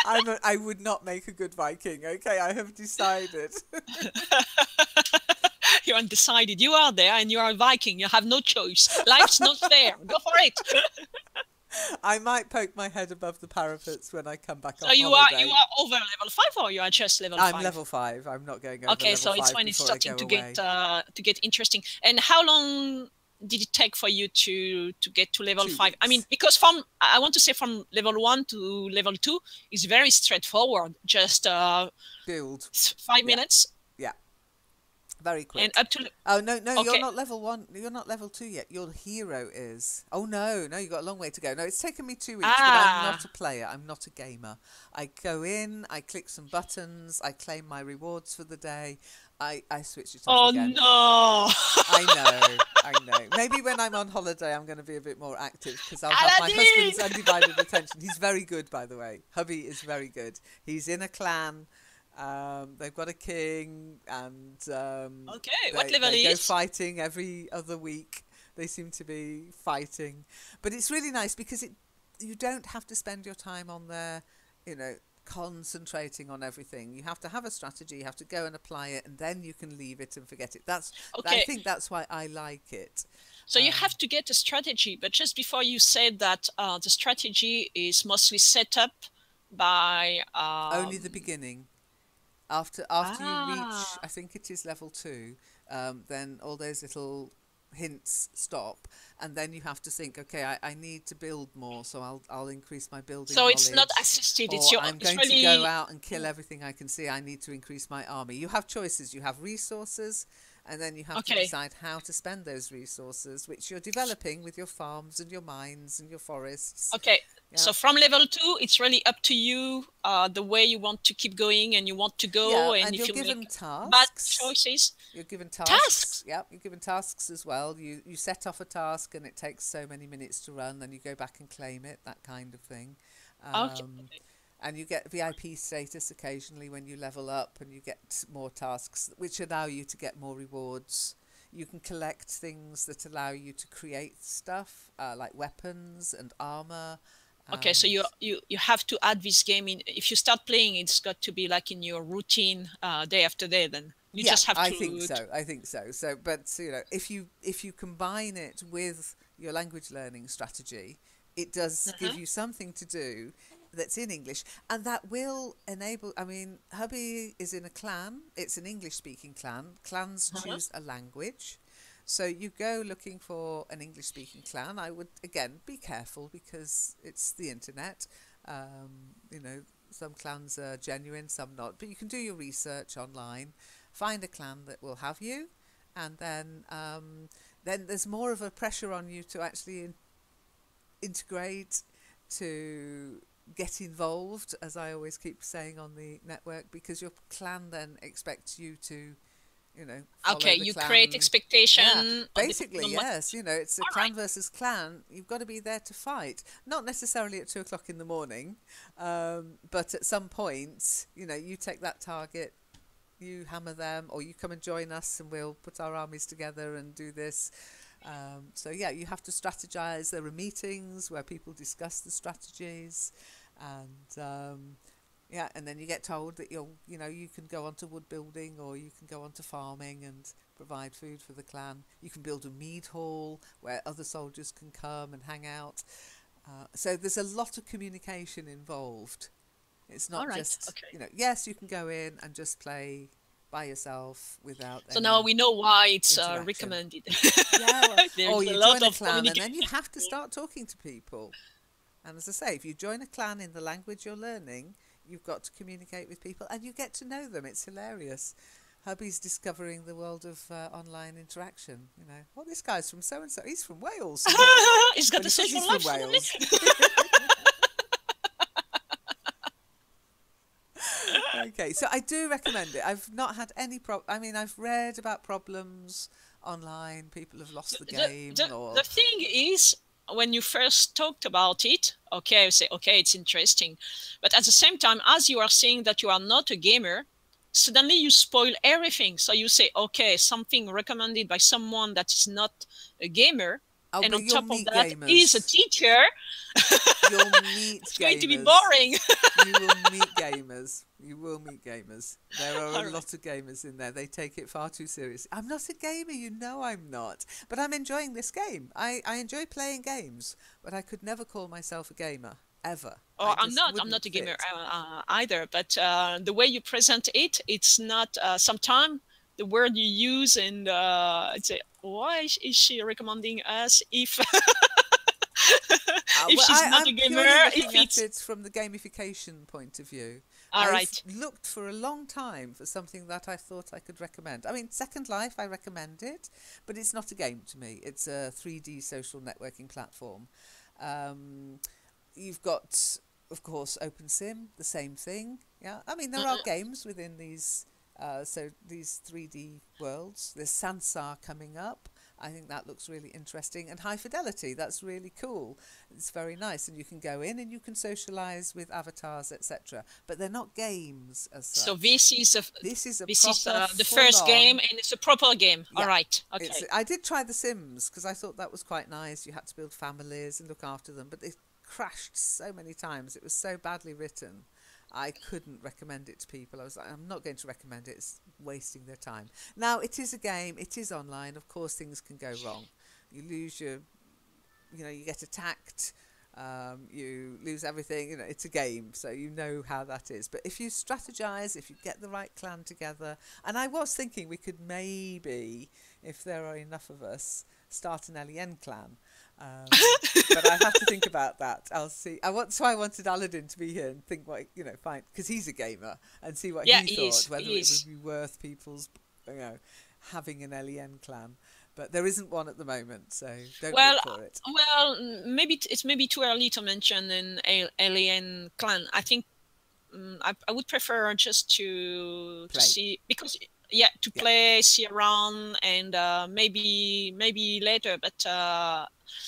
S1: I would not make a good Viking. Okay, I have decided.
S2: You're undecided. You are there and you are a Viking. You have no choice. Life's not fair. Go for it.
S1: I might poke my head above the parapets when I come back off
S2: holiday. So you are over level 5, or you are just level 5?
S1: I'm level 5. I'm not going over level 5.
S2: Okay, so it's when it's starting to get interesting. And how long did it take for you to get to level 5? I mean, because I want to say from level 1 to level 2 is very straightforward. Just
S1: build
S2: 5 minutes.
S1: Yeah. Very quick.
S2: And up to...
S1: Oh, no,
S2: okay.
S1: you're not level 1. You're not level 2 yet. Your hero is. Oh, no, you've got a long way to go. No, it's taken me 2 weeks, but I'm not a player. I'm not a gamer. I go in, I click some buttons, I claim my rewards for the day. I switch it off again.
S2: Oh, no!
S1: I know. Maybe when I'm on holiday, I'm going to be a bit more active because I'll have my husband's undivided attention. He's very good, by the way. Hubby is very good. He's in a clan. They've got a king, and
S2: what level
S1: they
S2: is?
S1: go fighting every other week. They seem to be fighting, but it's really nice because you don't have to spend your time on there, concentrating on everything. You have to have a strategy. You have to go and apply it, and then you can leave it and forget it. I think that's why I like it.
S2: So you have to get a strategy, but just before you said that the strategy is mostly set up by
S1: only the beginning. After you reach, I think it is level 2, then all those little hints stop, and then you have to think, okay, I need to build more, so I'll increase my building knowledge.
S2: It's not assisted.
S1: I'm going to go out and kill everything I can see. I need to increase my army. You have choices. You have resources, and then you have to decide how to spend those resources, which you're developing with your farms and your mines and your forests.
S2: Okay. Yeah. So from level 2, it's really up to you, the way you want to keep going and you want to go.
S1: Yeah, and
S2: if
S1: you're
S2: you
S1: given
S2: make
S1: tasks.
S2: Bad choices.
S1: You're given tasks. Yep, you're given tasks as well. You set off a task and it takes so many minutes to run, then you go back and claim it, that kind of thing. And you get VIP status occasionally when you level up, and you get more tasks which allow you to get more rewards. You can collect things that allow you to create stuff like weapons and armor.
S2: Okay, so you have to add this game in. If you start playing, it's got to be like in your routine day after day. Then you just have to.
S1: I think so. So, but if you combine it with your language learning strategy, it does give you something to do that's in English, and that will enable. I mean, hubby is in a clan. It's an English-speaking clan. Clans choose a language. So you go looking for an English-speaking clan. I would, again, be careful because it's the internet. Some clans are genuine, some not. But you can do your research online, find a clan that will have you, and then there's more of a pressure on you to actually integrate, to get involved, as I always keep saying on the network, because your clan then expects you to
S2: you create expectation.
S1: Yeah, basically, yes. It's a clan versus clan. You've got to be there to fight. Not necessarily at 2 o'clock in the morning, but at some point, you take that target, you hammer them, or you come and join us, and we'll put our armies together and do this. You have to strategize. There are meetings where people discuss the strategies, and and then you get told that you can go on to wood building, or you can go on to farming and provide food for the clan. You can build a mead hall where other soldiers can come and hang out. So there's a lot of communication involved. It's not just, yes, you can go in and just play by yourself without.
S2: So now we know why it's recommended.
S1: Or you join a clan and then you have to start talking to people. And as I say, if you join a clan in the language you're learning, you've got to communicate with people, and you get to know them. It's hilarious. Hubby's discovering the world of online interaction. This guy's from so and so. He's from Wales.
S2: He's got the social life from Wales.
S1: Okay, so I do recommend it. I've not had any I've read about problems online. People have lost the game.
S2: The thing is, when you first talked about it, I say, it's interesting. But at the same time, as you are saying that you are not a gamer, suddenly you spoil everything. So you say, something recommended by someone that is not a gamer, and on top of that, is a teacher.
S1: You'll meet
S2: it's going to be boring.
S1: You will meet gamers. There are a lot of gamers in there. They take it far too seriously. I'm not a gamer, I'm not. But I'm enjoying this game. I enjoy playing games, but I could never call myself a gamer, ever.
S2: I'm not a gamer either, but the way you present it, it's not, sometimes the word you use, and I'd say, why is she recommending us if... if she's not a gamer,
S1: if it's from the gamification point of view,
S2: All
S1: I've
S2: right.
S1: looked for a long time for something that I thought I could recommend. I mean, Second Life, I recommend it, but it's not a game to me. It's a 3D social networking platform. Um, you've got, of course, OpenSim, the same thing. Yeah, I mean, there are games within these, these 3D worlds. There's Sansar coming up. I think that looks really interesting. And High Fidelity, that's really cool. It's very nice. And you can go in and you can socialise with avatars, etc. But they're not games as such.
S2: So this is the first game, and it's a proper game. Yeah, all right. Okay.
S1: I did try The Sims because I thought that was quite nice. You had to build families and look after them. But it crashed so many times. It was so badly written. I couldn't recommend it to people. I was like, I'm not going to recommend it. It's wasting their time. Now, it is a game. It is online. Of course, things can go wrong. You lose you get attacked. You lose everything. It's a game, so you know how that is. But if you strategize, if you get the right clan together, and I was thinking we could maybe, if there are enough of us, start an LEN clan. But I have to think about that. I'll see. I wanted Aladdin to be here and think what fine, because he's a gamer, and see what he thought, whether it would be worth people's having an LEN clan. But there isn't one at the moment, so don't look for it.
S2: Well, maybe it's too early to mention an alien clan. I think I would prefer just to see, because play, see around, and maybe later. But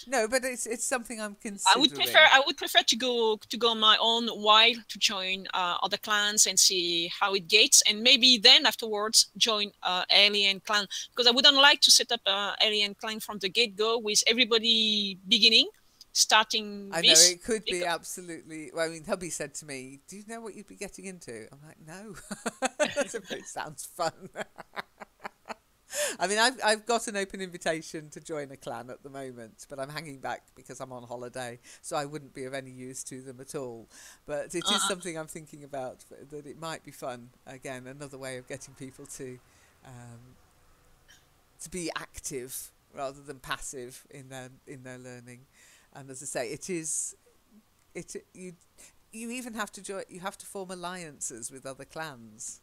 S1: no, but it's something I'm considering.
S2: I would prefer to go on my own while to join other clans and see how it gets, and maybe then afterwards join alien clan, because I wouldn't like to set up an alien clan from the get-go with everybody starting.
S1: I know it could be absolutely. Well, I mean, hubby said to me, "Do you know what you'd be getting into?" I'm like, "No." It sounds fun. I mean, I've got an open invitation to join a clan at the moment, but I'm hanging back because I'm on holiday, so I wouldn't be of any use to them at all. But it is something I'm thinking about, that it might be fun. Again, another way of getting people to be active rather than passive in their learning. And as I say, you even have to join. You have to form alliances with other clans.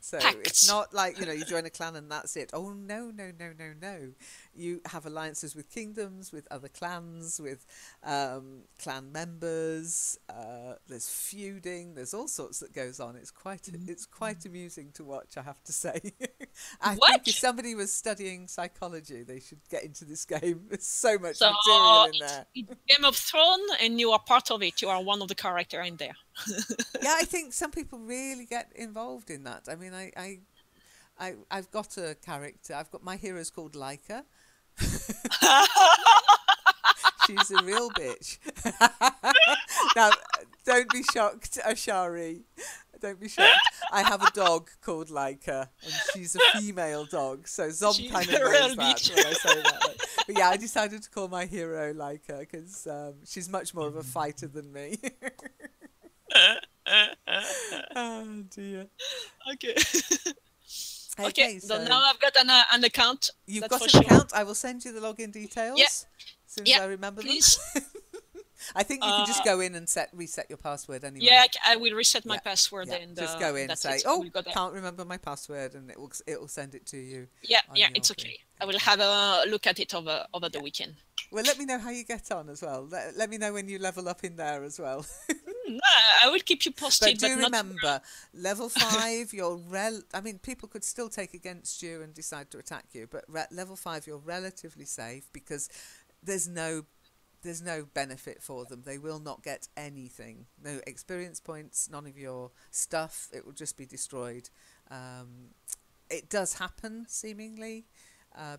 S1: So
S2: pacts.
S1: It's not like you join a clan and that's it. Oh no. You have alliances with kingdoms, with other clans, with clan members. There's feuding. There's all sorts that goes on. It's quite amusing to watch, I have to say. I think if somebody was studying psychology, they should get into this game. There's so much material in there.
S2: It's Game of Thrones, and you are part of it. You are one of the characters in there.
S1: Yeah, I think some people really get involved in that. I mean, I've got a character. I've got my hero's called Leica. She's a real bitch. Now, don't be shocked, Ashari. Don't be shocked. I have a dog called Leica, and she's a female dog, so Zom kind of knows that when I say that. But yeah, I decided to call my hero Leica because she's much more of a fighter than me. Oh dear.
S2: Okay, so now I've got an account.
S1: You've got an account. I will send you the login details as soon as I remember them. I think you can just go in and reset your password anyway.
S2: Yeah, I will reset my password and
S1: just go in and say, can't remember my password, and it will send it to you.
S2: Yeah, it's okay. I will have a look at it over the weekend.
S1: Well, let me know how you get on as well. Let me know when you level up in there as well.
S2: I will keep you posted.
S1: But remember, level 5, I mean, people could still take against you and decide to attack you, but level 5, you're relatively safe because there's no benefit for them. They will not get anything. No experience points, none of your stuff. It will just be destroyed. It does happen, seemingly,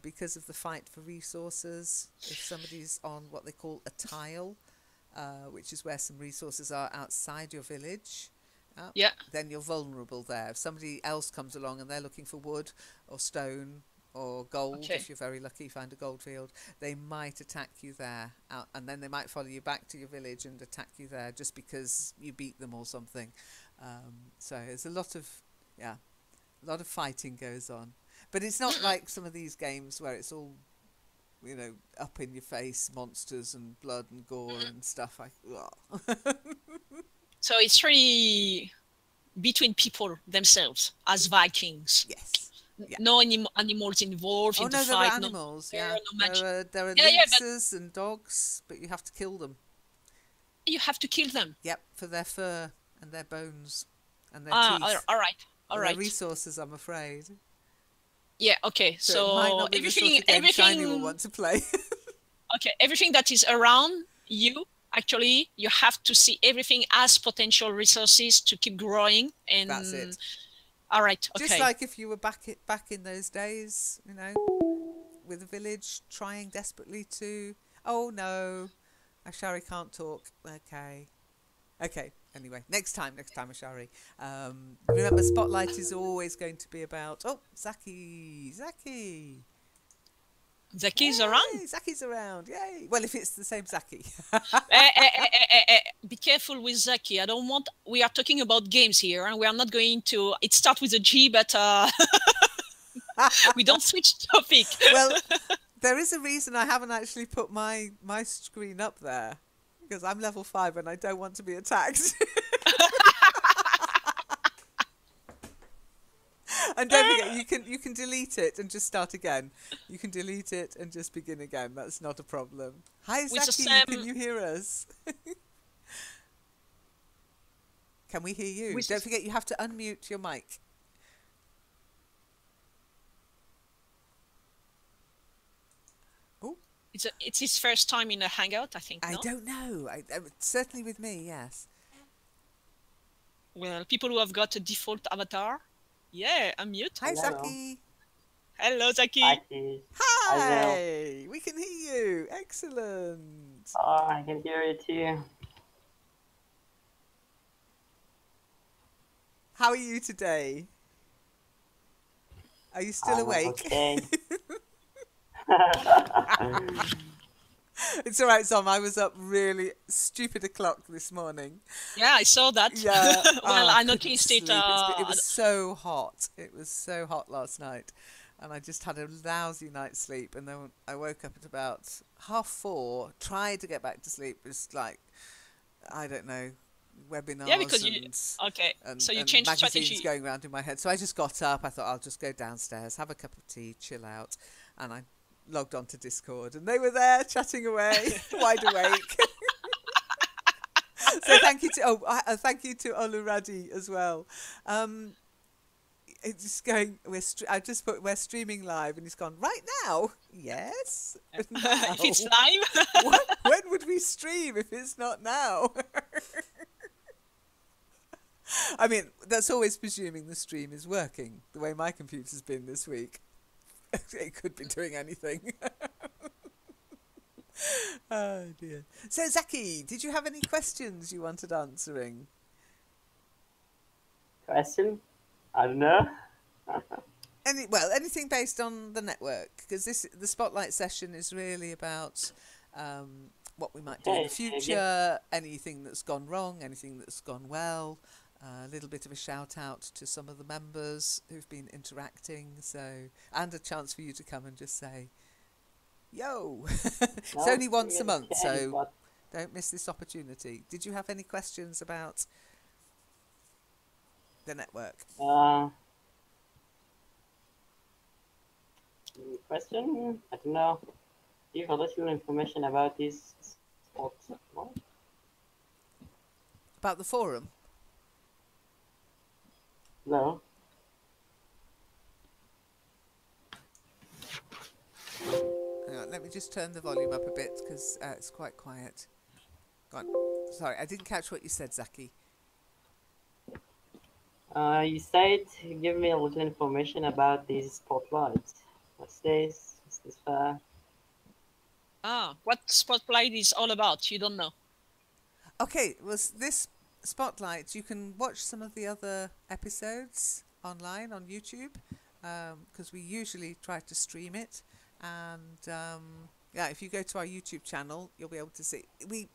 S1: because of the fight for resources. If somebody's on what they call a tile, which is where some resources are outside your village, then you're vulnerable there. If somebody else comes along and they're looking for wood or stone or gold, if you're very lucky, find a gold field, they might attack you there, and then they might follow you back to your village and attack you there just because you beat them or something. So there's a lot of fighting goes on, but it's not like some of these games where it's all up in your face monsters and blood and gore and stuff.
S2: So it's really between people themselves as Vikings.
S1: Yes. Yeah.
S2: No animals involved in the
S1: no, there
S2: fight.
S1: are animals.
S2: No,
S1: Yeah,
S2: no magic.
S1: there are
S2: Yeah, but
S1: lynxes and dogs, but you have to kill them.
S2: you have to kill them.
S1: Yep, for their fur and their bones and their teeth.
S2: All right, all
S1: Their
S2: right.
S1: resources, I'm afraid.
S2: Yeah, okay.
S1: So it might not be the sort of game Shiny will want to play.
S2: Okay, everything that is around you, actually, you have to see everything as potential resources to keep growing. And
S1: that's it.
S2: All right, okay.
S1: Just like if you were back in those days, you know, with a village trying desperately to... Oh, no. Ashari can't talk. Okay. Anyway, next time, Ashari. Remember, Spotlight is always going to be about... Oh, Zaki.
S2: Zaki's around?
S1: Zaki's around. Yay. Well, if it's the same Zaki.
S2: Be careful with Zaki. I don't want... We are talking about games here, and we are not going to... It starts with a G, but we don't switch topic.
S1: Well, there is a reason I haven't actually put my screen up there. Because I'm level 5 and I don't want to be attacked. And don't forget, you can delete it and just start again. You can delete it and just begin again. That's not a problem. Hi, Zaki, can you hear us? Can we hear you? Don't forget, you have to unmute your mic. Oh,
S2: it's his first time in a hangout, I think.
S1: I don't know. Certainly with me, yes.
S2: Well, people who have got a default avatar. Yeah, unmute.
S1: Hi, Zaki.
S2: Hello, Zaki.
S1: Hi. We can hear you. Excellent.
S4: Oh, I can hear you too.
S1: How are you today? Are you still awake?
S4: Okay.
S1: It's all right, Zom. I was up really stupid o'clock this morning.
S2: Yeah, I saw that.
S1: Yeah.
S2: Well, I noticed it.
S1: It was so hot. It was so hot last night. And I just had a lousy night's sleep. And then I woke up at about 4:30, tried to get back to sleep. It was like, I don't know, webinars
S2: so you changed
S1: magazines
S2: strategy.
S1: Going around in my head. So I just got up. I thought I'll just go downstairs, have a cup of tea, chill out. And I logged onto Discord, and they were there chatting away, wide awake. So thank you to Oluradi as well. It's just going. I just put we're streaming live, and he's gone right now. Yes.
S2: If it's live.
S1: When would we stream if it's not now? I mean, that's always presuming the stream is working. The way my computer's been this week. It could be doing anything. Oh dear. So Zaki, did you have any questions you wanted answering?
S4: Question? I don't know.
S1: Anything based on the network, because the spotlight session is really about what we might do in the future, anything that's gone wrong, anything that's gone well. A little bit of a shout out to some of the members who've been interacting, and a chance for you to come and just say, yo. It's only once a month, so don't miss this opportunity. Did you have any questions about the network?
S4: Question? I don't know. Do you have a little information about this sports?
S1: About the forum?
S4: No.
S1: Hang on, let me just turn the volume up a bit because it's quite quiet. Go on. Sorry, I didn't catch what you said, Zaki.
S4: You said give me a little information about these spotlights. What's this? What's this for?
S2: What Spotlight is all about? You don't know.
S1: Okay, well, this Spotlight, you can watch some of the other episodes online on YouTube, because we usually try to stream it. And if you go to our YouTube channel, you'll be able to see. We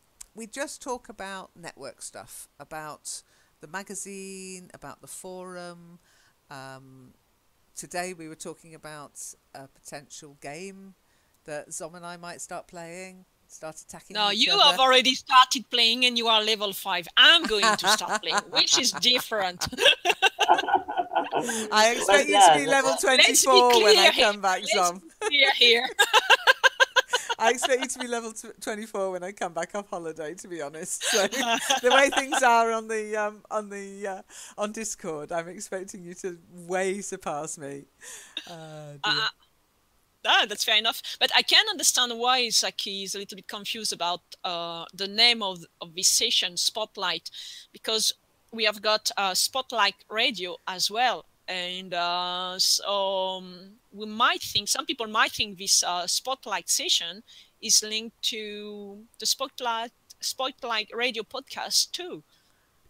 S1: just talk about network stuff, about the magazine, about the forum. Today we were talking about a potential game that Zom and I might start playing. start attacking
S2: No,
S1: each
S2: you
S1: other.
S2: have already started playing and you are level 5. I'm going to start playing, which is different.
S1: I expect you to be level 24 when I come back, Zom.
S2: Let's be clear here.
S1: I expect you to be level 24 when I come back off holiday, to be honest. So the way things are on Discord, I'm expecting you to way surpass me.
S2: That's fair enough. But I can understand why Zaki is a little bit confused about the name of this session, Spotlight, because we have got Spotlight Radio as well. And so some people might think this Spotlight session is linked to the Spotlight Radio podcast too.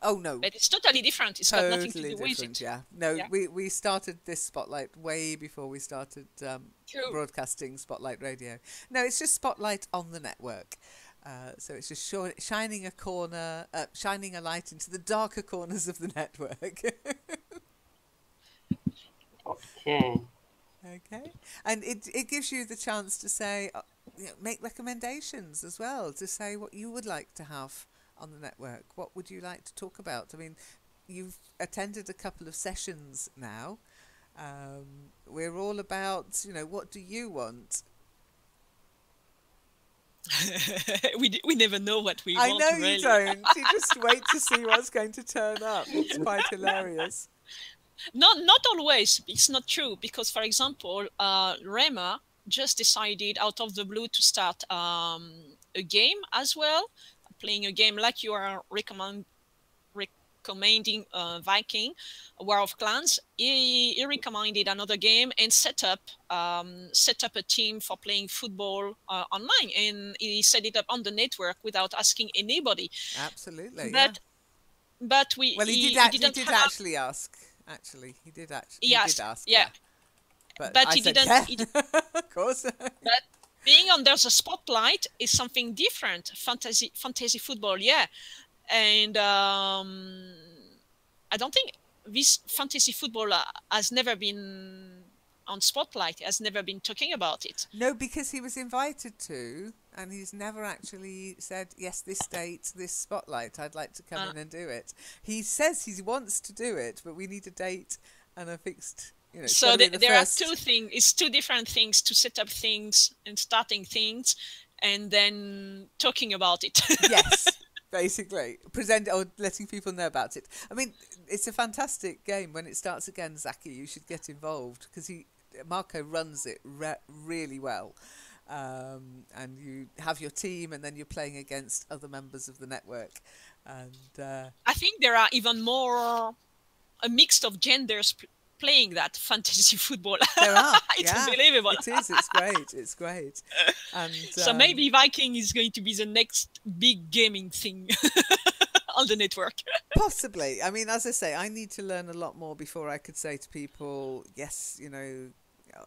S1: Oh no!
S2: But it's totally different. It's got nothing to do with it.
S1: Yeah. No, yeah. We started this Spotlight way before we started broadcasting Spotlight Radio. No, it's just Spotlight on the network. So it's just shining a light into the darker corners of the network.
S4: Okay.
S1: Okay, and it gives you the chance to say, make recommendations as well, to say what you would like to have on the network. What would you like to talk about? I mean, you've attended a couple of sessions now. We're all about, what do you want?
S2: we never know what we want.
S1: I know
S2: really.
S1: You don't. You just wait to see what's going to turn up. It's quite hilarious.
S2: Not always. It's not true, because, for example, Rema just decided out of the blue to start a game as well, playing a game like you are recommending Viking, War of Clans. He recommended another game and set up a team for playing football online, and he set it up on the network without asking anybody.
S1: Absolutely.
S2: But
S1: he did actually ask. Actually, he did ask.
S2: Yeah. But he didn't.
S1: Yeah. Of course.
S2: But being under the spotlight is something different. Fantasy football, yeah. And I don't think this fantasy football has never been on spotlight. Has never been talking about it.
S1: No, because he was invited to, and he's never actually said, yes, this date, this spotlight, I'd like to come in and do it. He says he wants to do it, but we need a date and a fixed,
S2: So there are two things. It's two different things: to set up things and starting things, and then talking about it.
S1: Yes, basically. Letting people know about it. I mean, it's a fantastic game. When it starts again, Zaki, you should get involved, because Marco runs it really well. And you have your team, and then you're playing against other members of the network. And
S2: I think there are even more a mix of genders playing that fantasy football.
S1: There are.
S2: It's unbelievable.
S1: It is. It's great. It's great. And
S2: so maybe Viking is going to be the next big gaming thing on the network.
S1: Possibly. I mean, as I say, I need to learn a lot more before I could say to people, yes,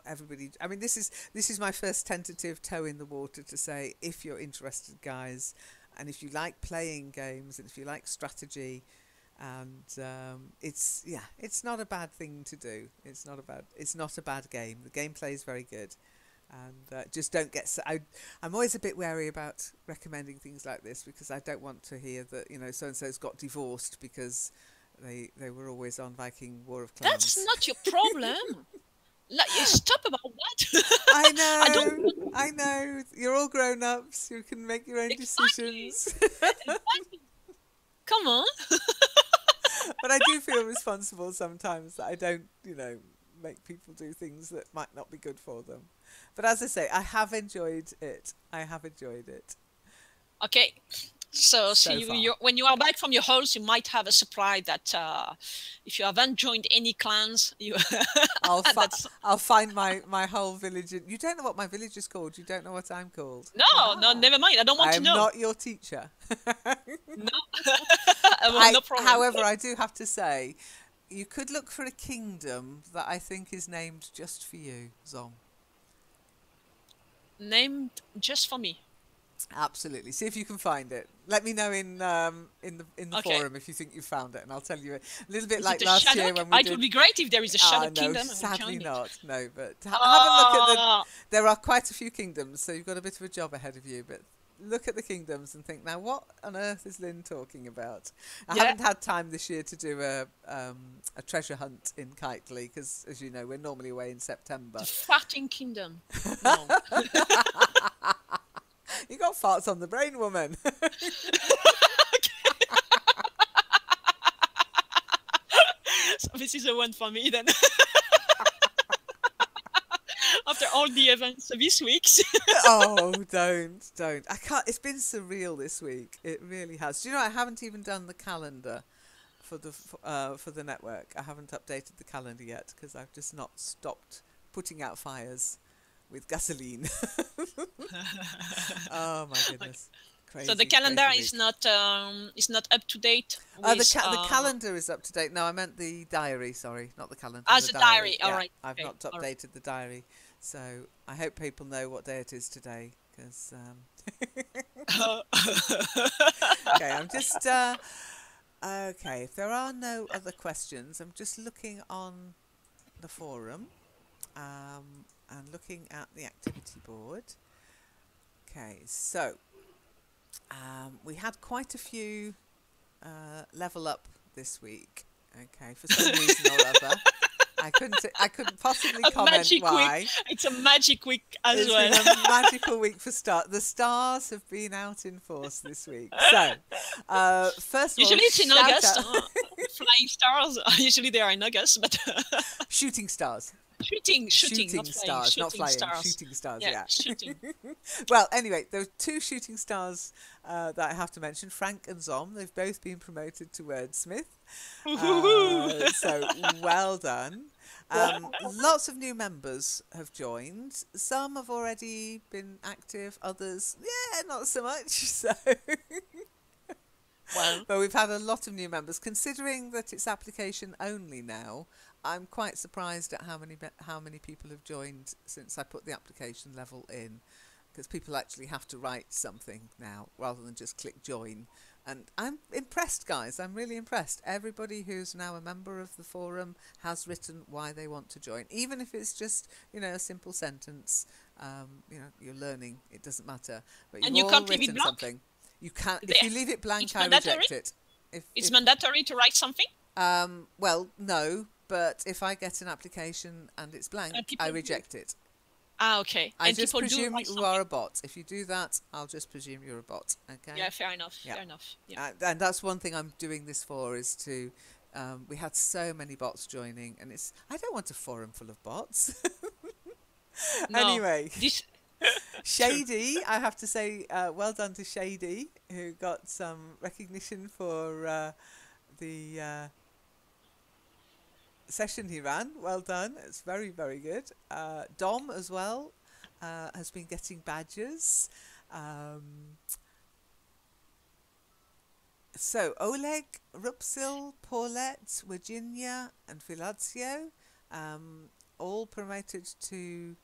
S1: everybody. I mean, this is my first tentative toe in the water to say, if you're interested, guys, and if you like playing games, and if you like strategy, and it's not a bad thing to do. It's not a bad game. The gameplay is very good, and just don't get. I'm always a bit wary about recommending things like this, because I don't want to hear that so and so's got divorced because they were always on Viking War of Clans.
S2: That's not your problem. Stop about that.
S1: I know. You're all grown-ups. You can make your own decisions.
S2: Exactly. Come on.
S1: But I do feel responsible sometimes that I don't, make people do things that might not be good for them. But as I say, I have enjoyed it.
S2: Okay. So when you are back from your house, you might have a surprise that if you haven't joined any clans,
S1: I'll find my whole village. You don't know what my village is called. You don't know what I'm called.
S2: No, never mind. I don't want to know.
S1: I'm not your teacher.
S2: No.
S1: No
S2: problem.
S1: However, I do have to say, you could look for a kingdom that I think is named just for you, Zom.
S2: Named just for me.
S1: Absolutely. See if you can find it. Let me know in the forum if you think you found it, and I'll tell you a little bit like last year when we did.
S2: It would be great if there is a Shadow Kingdom.
S1: Sadly not. No, but have a look at there are quite a few kingdoms, so you've got a bit of a job ahead of you. But look at the kingdoms and think, now what on earth is Lynn talking about? I
S2: Yeah.
S1: haven't had time this year to do a treasure hunt in Kitely because, as you know, we're normally away in September.
S2: The farting kingdom. No.
S1: You got farts on the brain, woman.
S2: So this is the one for me then. After all the events of this week.
S1: Oh, don't. I can't. It's been surreal this week. It really has. Do you know, I haven't even done the calendar for the network. I haven't updated the calendar yet because I've just not stopped putting out fires with gasoline. Oh my goodness. Crazy,
S2: So the calendar
S1: crazy
S2: is
S1: week.
S2: not up to date.
S1: The calendar is up to date. No, I meant the diary. Sorry, not the calendar.
S2: The diary.
S1: Yeah,
S2: All right.
S1: I've
S2: Okay,
S1: not
S2: all right.
S1: updated the diary, so I hope people know what day it is today. Because okay, I'm just okay. If there are no other questions, I'm just looking on the forum and looking at the activity board. Okay, so. We had quite a few level up this week. Okay, for some reason or other, I couldn't possibly comment why.
S2: Week. It's a magic week as well.
S1: It's been a magical week for stars. The stars have been out in force this week. So, first of all,
S2: usually it's in August. Flying stars. Usually they are in August, but
S1: shooting stars.
S2: Shooting
S1: stars, not flying.
S2: Stars.
S1: Shooting stars, yeah.
S2: Shooting.
S1: Well, anyway, there are two shooting stars that I have to mention. Frank and Zom. They've both been promoted to wordsmith. So well done. Lots of new members have joined. Some have already been active. Others, not so much. So.
S2: Well,
S1: but we've had a lot of new members. Considering that it's application only now, I'm quite surprised at how many people have joined since I put the application level in, because people actually have to write something now rather than just click join. And I'm impressed, guys. I'm really impressed. Everybody who's now a member of the forum has written why they want to join, even if it's just a simple sentence. You're learning. It doesn't matter. But
S2: and you can't leave it blank.
S1: Something. You can't. If you leave it blank, I reject it.
S2: It's mandatory to write something.
S1: Well, no. But if I get an application and it's blank, I reject it.
S2: Okay.
S1: I just presume you are a bot. If you do that, I'll just presume you're a bot. Okay.
S2: Yeah, fair enough. Yeah. Fair enough. Yeah.
S1: And that's one thing I'm doing this for, is to. We had so many bots joining, and I don't want a forum full of bots.
S2: No,
S1: anyway, Shady, I have to say, well done to Shady, who got some recognition for the. Session he ran. Well done. It's very, very good. Dom as well has been getting badges. So Oleg, Rupsil, Paulette, Virginia and Filazio all promoted to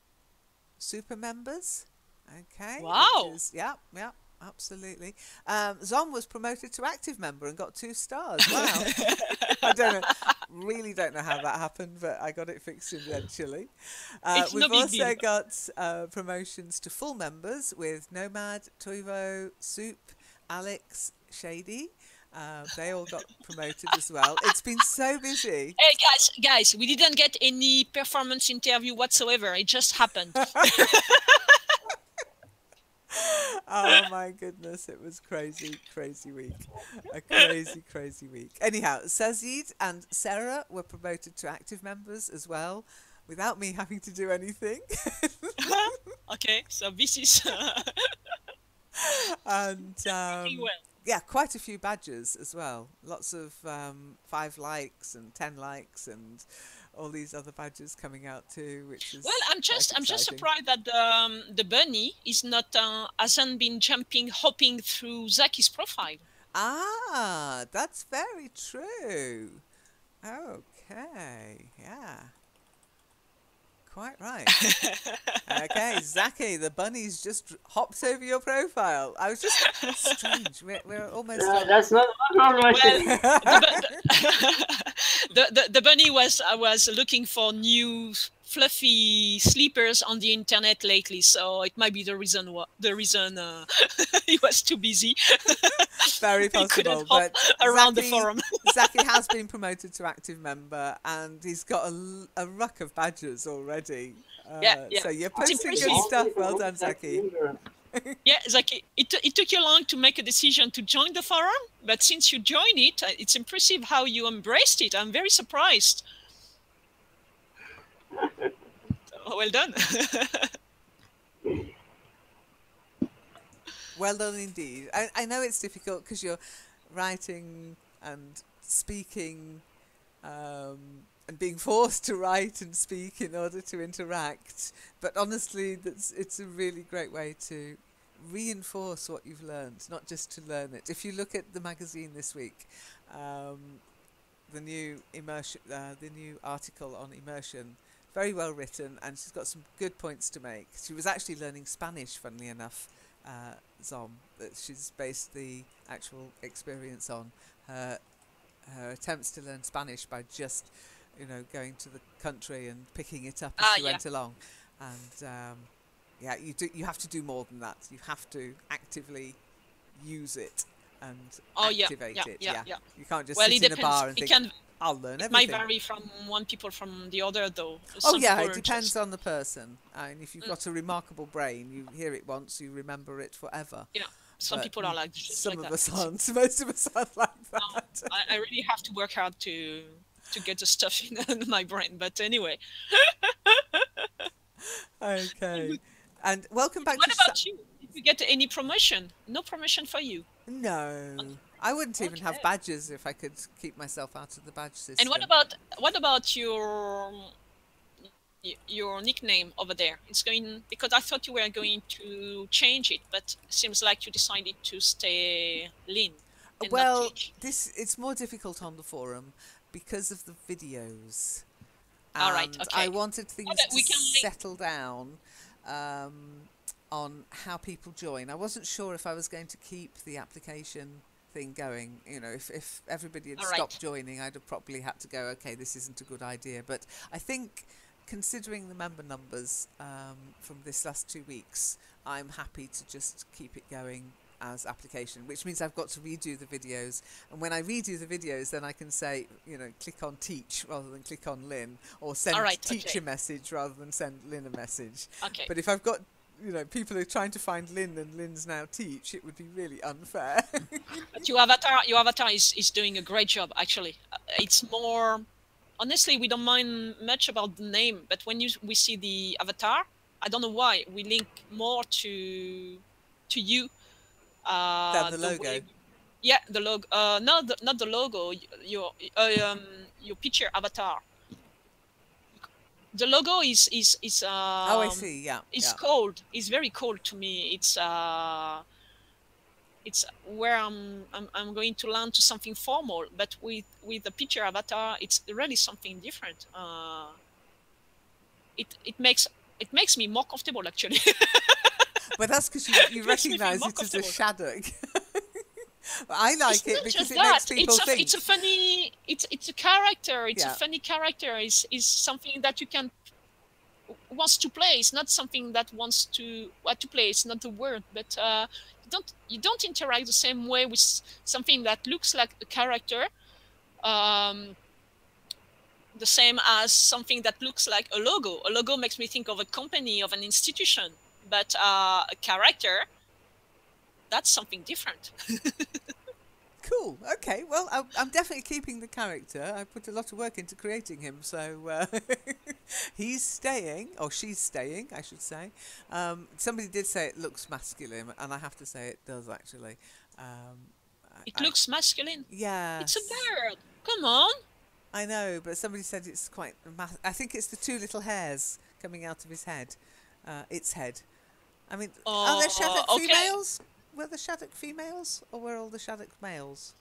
S1: super members. Okay.
S2: Wow.
S1: Yeah, absolutely. Zom was promoted to active member and got 2 stars. Wow. Really don't know how that happened, but I got it fixed eventually. We've also got promotions to full members with Nomad, Toivo, Soup, Alex, Shady. They all got promoted as well. It's been so busy.
S2: Hey guys, we didn't get any performance interview whatsoever. It just happened.
S1: Oh my goodness, it was crazy week. A crazy week. Anyhow, Sazid and Sarah were promoted to active members as well, without me having to do anything.
S2: Okay, so this is...
S1: And yeah, quite a few badges as well. Lots of 5 likes and 10 likes and all these other badges coming out too, which is
S2: I'm just surprised that the bunny is not hasn't been hopping through Zaki's profile.
S1: Ah, that's very true. Okay, yeah. Quite right. Okay, Zaki, the bunny's just hopped over your profile. I was just strange. We're almost.
S4: No, that's not normal.
S2: The bunny was looking for new fluffy sleepers on the internet lately, so it might be the reason he was too busy.
S1: Very possible, but
S2: around the forum.
S1: Zaki has been promoted to active member, and he's got a ruck of badges already.
S2: Yeah.
S1: So you're posting good stuff. Well done, Zaki.
S2: Yeah, Zaki, it took you long to make a decision to join the forum, but since you joined it, it's impressive how you embraced it. I'm very surprised. Well done.
S1: Well done indeed. I know it's difficult because you're writing and speaking and being forced to write and speak in order to interact. But honestly, it's a really great way to reinforce what you've learned, not just to learn it. If you look at the magazine this week, the new article on immersion, very well written, and she's got some good points to make. She was actually learning Spanish, funnily enough, Zom, that she's based the actual experience on. Her attempts to learn Spanish by just, going to the country and picking it up as she went along. And you have to do more than that. You have to actively use it and activate it. You can't just sit in a bar and think, I'll learn everything.
S2: It might vary from one people from the other, though.
S1: It depends on the person. And if you've got a remarkable brain, you hear it once, you remember it forever.
S2: Yeah, some people are like
S1: some
S2: like
S1: of
S2: that.
S1: us aren't. Most of us aren't like that.
S2: No, I really have to work hard to get the stuff in my brain. But anyway.
S1: Okay. And welcome back
S2: what about you? Did you get any promotion? No promotion for you?
S1: No. I wouldn't even have badges if I could keep myself out of the badge system.
S2: And what about your nickname over there? It's going, because I thought you were going to change it, but it seems like you decided to stay Lynn.
S1: Well, it's more difficult on the forum because of the videos.
S2: All right, okay.
S1: I wanted things to settle down on how people join. I wasn't sure if I was going to keep the application thing going. If everybody had stopped joining, I'd have probably had to go, okay, this isn't a good idea. But I think, considering the member numbers from this last 2 weeks, I'm happy to just keep it going as application, which means I've got to redo the videos. And when I redo the videos, then I can say, click on teach rather than click on Lynn, or send teach a message rather than send Lynn a message.
S2: Okay.
S1: But if I've got people are trying to find Lynn and Lynn's now teach, it would be really unfair.
S2: But your avatar is doing a great job, actually. It's more, honestly, we don't mind much about the name, but when we see the avatar, I don't know why, we link more to you.
S1: Than the logo.
S2: The logo. Not the logo. Your picture avatar. The logo is
S1: I see. Yeah.
S2: It's cold. It's very cold to me. It's where I'm going to learn to something formal, but with the picture avatar, it's really something different. It makes me more comfortable, actually.
S1: But that's because you recognise it as a shadow. I like it because it makes people think.
S2: It's a funny. It's a character. It's a funny character. Is something that you wants to play. It's not something that wants to play. It's not the word, but you don't interact the same way with something that looks like a character. The same as something that looks like a logo. A logo makes me think of a company, of an institution. But a character, that's something different.
S1: Cool. Okay. Well, I'm definitely keeping the character. I put a lot of work into creating him, so he's staying, or she's staying, I should say. Somebody did say it looks masculine, and I have to say it does, actually.
S2: It looks masculine?
S1: Yeah.
S2: It's a bird. Come on.
S1: I know, but somebody said it's quite... I think it's the two little hairs coming out of his head. Its head. I mean, are there Shaddock females? Were there Shaddock females, or were all the Shaddock males?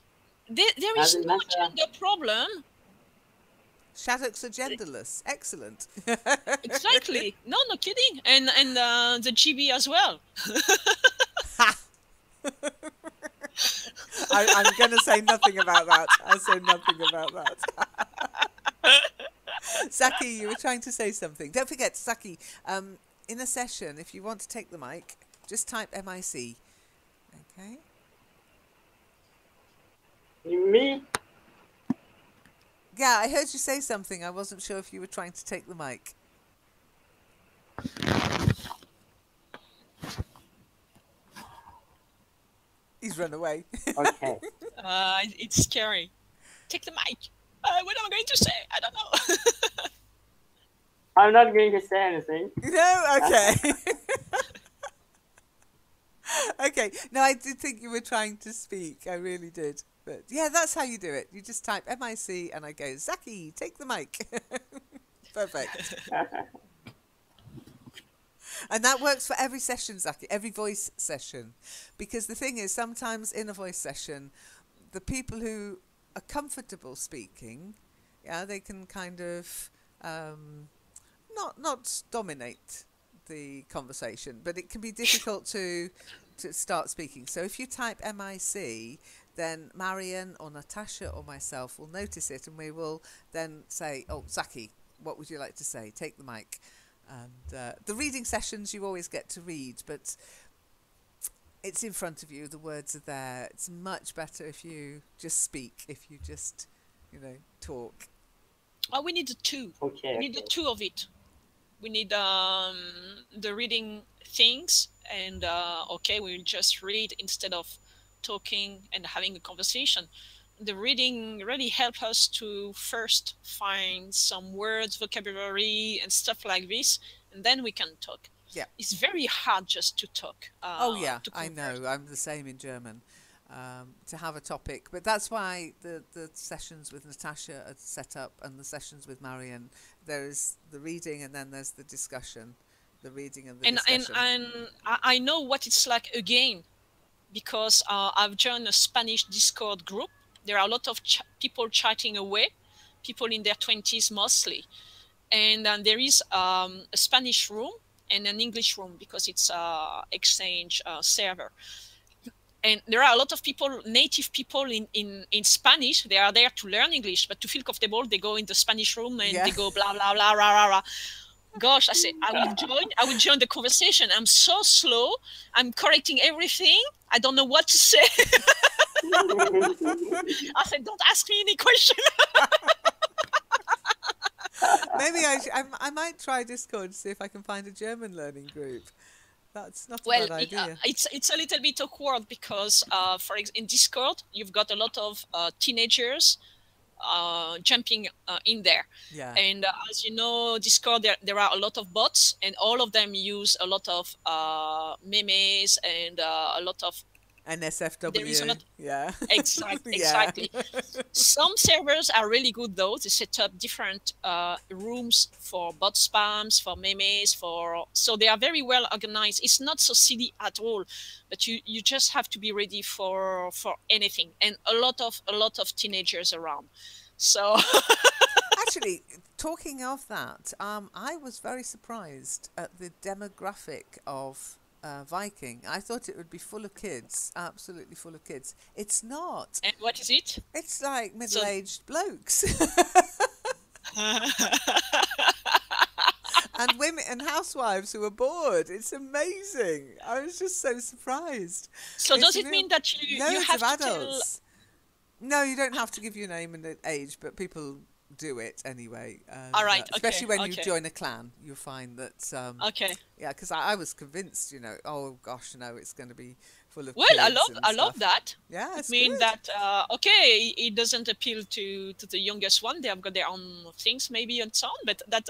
S2: There is no gender problem.
S1: Shaddocks are genderless. Excellent.
S2: Exactly. No kidding. And the GB as well.
S1: I'm going to say nothing about that. I say nothing about that. Zaki, you were trying to say something. Don't forget, Zaki, in a session, if you want to take the mic, just type MIC. Okay?
S4: Me?
S1: Yeah, I heard you say something. I wasn't sure if you were trying to take the mic. He's run away.
S4: Okay.
S2: It's scary. Take the mic. What am I going to say? I don't know.
S4: I'm not going to say anything.
S1: No? Okay. Okay. No, I did think you were trying to speak. I really did. But yeah, that's how you do it. You just type MIC and I go, Zaki, take the mic. Perfect. And that works for every session, Zaki, every voice session. Because the thing is, sometimes in a voice session, the people who are comfortable speaking, yeah, they can kind of not dominate the conversation, but it can be difficult to start speaking. So if you type MIC, then Marion or Natasha or myself will notice it, and we will then say, oh, Zaki, what would you like to say? Take the mic. And the reading sessions you always get to read, but it's in front of you, the words are there. It's much better if you just speak, if you just, talk.
S2: Oh, we need the two.
S4: Okay.
S2: We need the two of it. We need the reading things, and we'll just read instead of talking and having a conversation. The reading really helps us to first find some words, vocabulary, and stuff like this, and then we can talk.
S1: Yeah.
S2: It's very hard just to talk.
S1: Oh, yeah, I know. I'm the same in German. To have a topic. But that's why the sessions with Natasha are set up, and the sessions with Marion, there's the reading and then there's the discussion. The reading and the discussion.
S2: And I know what it's like again, because I've joined a Spanish Discord group. There are a lot of people chatting away, people in their 20s mostly. And there is a Spanish room and an English room, because it's an exchange server. And there are a lot of people, native people in Spanish. They are there to learn English, but to feel comfortable, they go in the Spanish room and they go blah, blah, blah, rah, rah, rah. Gosh, I said, I will join the conversation. I'm so slow. I'm correcting everything. I don't know what to say. I said, don't ask me any question.
S1: Maybe I might try Discord to see if I can find a German learning group. That's not a bad idea.
S2: It's a little bit awkward because, in Discord, you've got a lot of teenagers jumping in there.
S1: Yeah.
S2: And as you know, Discord, there are a lot of bots, and all of them use a lot of memes and a lot of
S1: NSFW. Yeah.
S2: Exactly. Some servers are really good though. They set up different rooms for bot spams, for memes, so they are very well organized. It's not so silly at all, but you just have to be ready for anything, and a lot of teenagers around. So
S1: actually, talking of that, I was very surprised at the demographic of Viking. I thought it would be full of kids, absolutely full of kids. It's not.
S2: And what is it?
S1: It's like middle-aged blokes. And women and housewives who are bored. It's amazing. I was just so surprised.
S2: So does it mean that you have
S1: of
S2: to
S1: adults. No, you don't have to give your name and age, but people do it anyway.
S2: All right.
S1: Especially when you join a clan, you'll find that.
S2: Okay.
S1: Yeah, because I was convinced, oh gosh, no, it's going to be full of.
S2: Well,
S1: kids
S2: I love that.
S1: Yeah, it's
S2: I mean
S1: good.
S2: that it doesn't appeal to the youngest one. They have got their own things maybe and so on, but that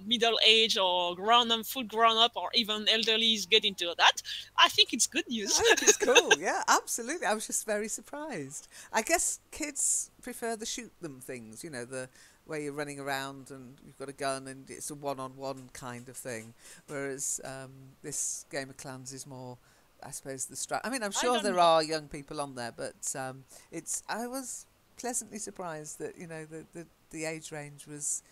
S2: middle age or full grown up or even elderlies get into that. I think it's good news.
S1: I think it's cool. Yeah, absolutely. I was just very surprised. I guess kids prefer the shoot them things, the where you're running around and you've got a gun and it's a one-on-one kind of thing, whereas this Game of Clans is more, I suppose, the strat. I mean, I'm sure there are young people on there, but I was pleasantly surprised that the age range was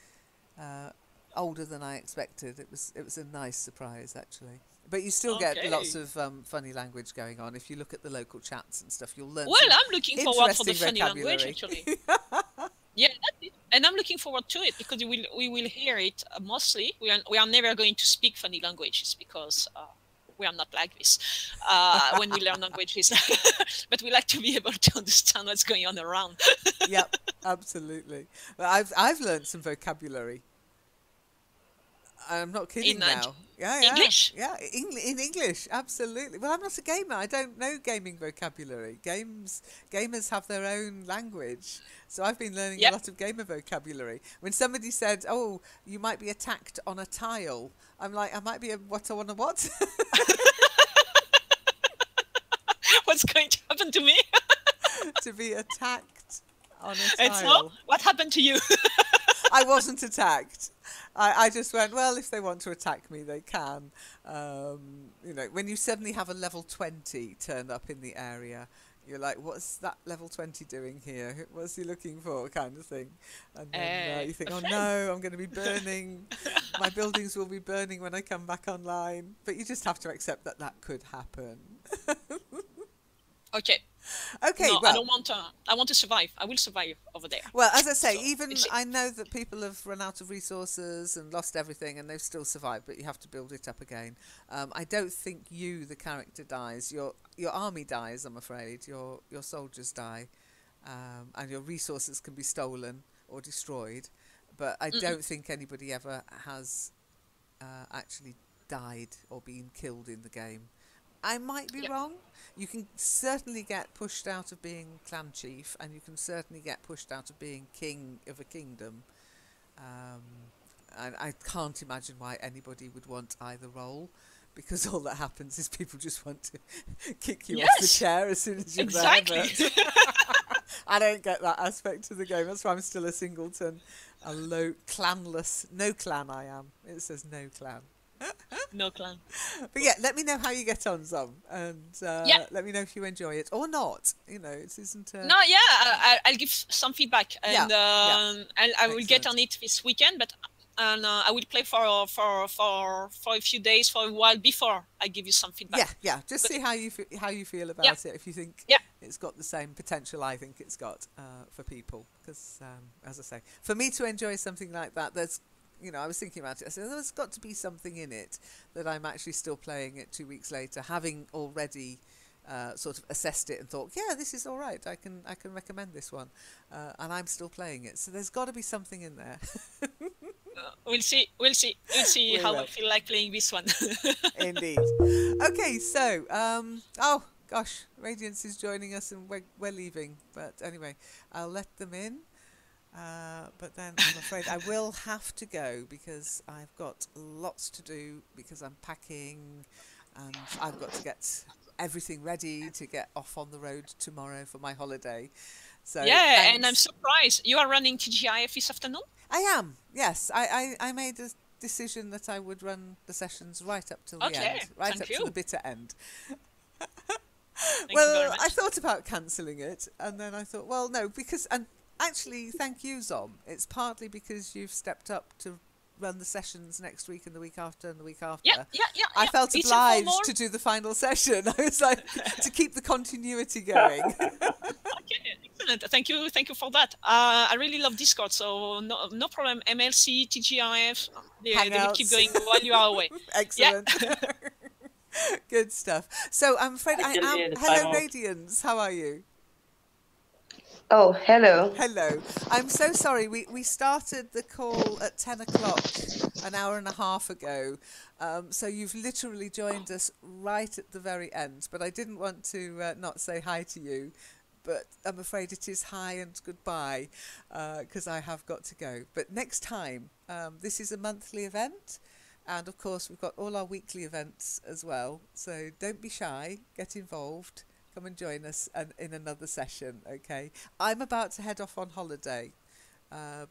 S1: older than I expected. It was a nice surprise actually. But you still get lots of funny language going on. If you look at the local chats and stuff, you'll learn.
S2: Well, I'm looking forward for the funny language actually. Yeah, that's it. And I'm looking forward to it because we will hear it mostly. We are never going to speak funny languages because we are not like this when we learn languages. But we like to be able to understand what's going on around.
S1: Yep, absolutely. But I've learned some vocabulary. I'm not kidding now. Yeah,
S2: English?
S1: Yeah, in English, absolutely. Well, I'm not a gamer. I don't know gaming vocabulary. Gamers have their own language. So I've been learning a lot of gamer vocabulary. When somebody said, "Oh, you might be attacked on a tile," I'm like, "I might be what on a what?"
S2: What's going to happen to me?
S1: To be attacked on a tile.
S2: It's not. What happened to you?
S1: I wasn't attacked. I just went, well, if they want to attack me, they can. You know, when you suddenly have a level 20 turn up in the area, you're like, what's that level 20 doing here? What's he looking for, kind of thing. And then you think, oh no, I'm going to be burning. My buildings will be burning when I come back online. But you just have to accept that that could happen.
S2: Okay.
S1: Okay,
S2: no,
S1: well,
S2: I don't want to. I want to survive. I will survive over there.
S1: Well, as I say, I know that people have run out of resources and lost everything, and they've still survived. But you have to build it up again. I don't think you, the character, dies. Your army dies. I'm afraid your soldiers die, and your resources can be stolen or destroyed. But I don't think anybody ever has actually died or been killed in the game. I might be wrong. You can certainly get pushed out of being clan chief, and you can certainly get pushed out of being king of a kingdom. And I can't imagine why anybody would want either role, because all that happens is people just want to kick you off the chair as soon as you're there. But I don't get that aspect of the game. That's why I'm still a singleton, a low clanless, no clan I am. It says no clan.
S2: No clan.
S1: But yeah, let me know how you get on, Zom, and let me know if you enjoy it or not. You know, it isn't.
S2: No, I'll give some feedback, and I will get on it this weekend. But I will play for a few days, for a while before I give you some feedback.
S1: Yeah. Just see how you feel about it. If you think it's got the same potential I think it's got for people, because as I say, for me to enjoy something like that, there's. You know, I was thinking about it. I said, there's got to be something in it that I'm actually still playing it 2 weeks later, having already sort of assessed it and thought, yeah, this is all right. I can recommend this one, and I'm still playing it. So there's got to be something in there.
S2: We'll see how I feel like playing this one.
S1: Indeed. Okay, so oh gosh, Radiance is joining us, and we're leaving. But anyway, I'll let them in. But then I'm afraid I will have to go because I've got lots to do, because I'm packing and I've got to get everything ready to get off on the road tomorrow for my holiday. So
S2: and I'm surprised you are running TGIF this afternoon.
S1: I am. Yes, I made a decision that I would run the sessions right up till the end, right up to the bitter end. Well, I thought about cancelling it, and then I thought, well, no, because actually, thank you, Zom. It's partly because you've stepped up to run the sessions next week and the week after and the week after. I felt obliged to do the final session. I was like, to keep the continuity going.
S2: Okay, excellent. Thank you for that. I really love Discord, so no problem. MLC, TGIF, they will keep going while you are away.
S1: Excellent. Good stuff. So I'm afraid I am. Hello, Radiance. How are you?
S5: Oh, hello.
S1: Hello. I'm so sorry. We started the call at 10 o'clock an hour and a half ago. So you've literally joined us right at the very end. But I didn't want to not say hi to you. But I'm afraid it is hi and goodbye, because I have got to go. But next time, this is a monthly event. And of course, we've got all our weekly events as well. So don't be shy. Get involved. Come and join us in another session, okay? I'm about to head off on holiday,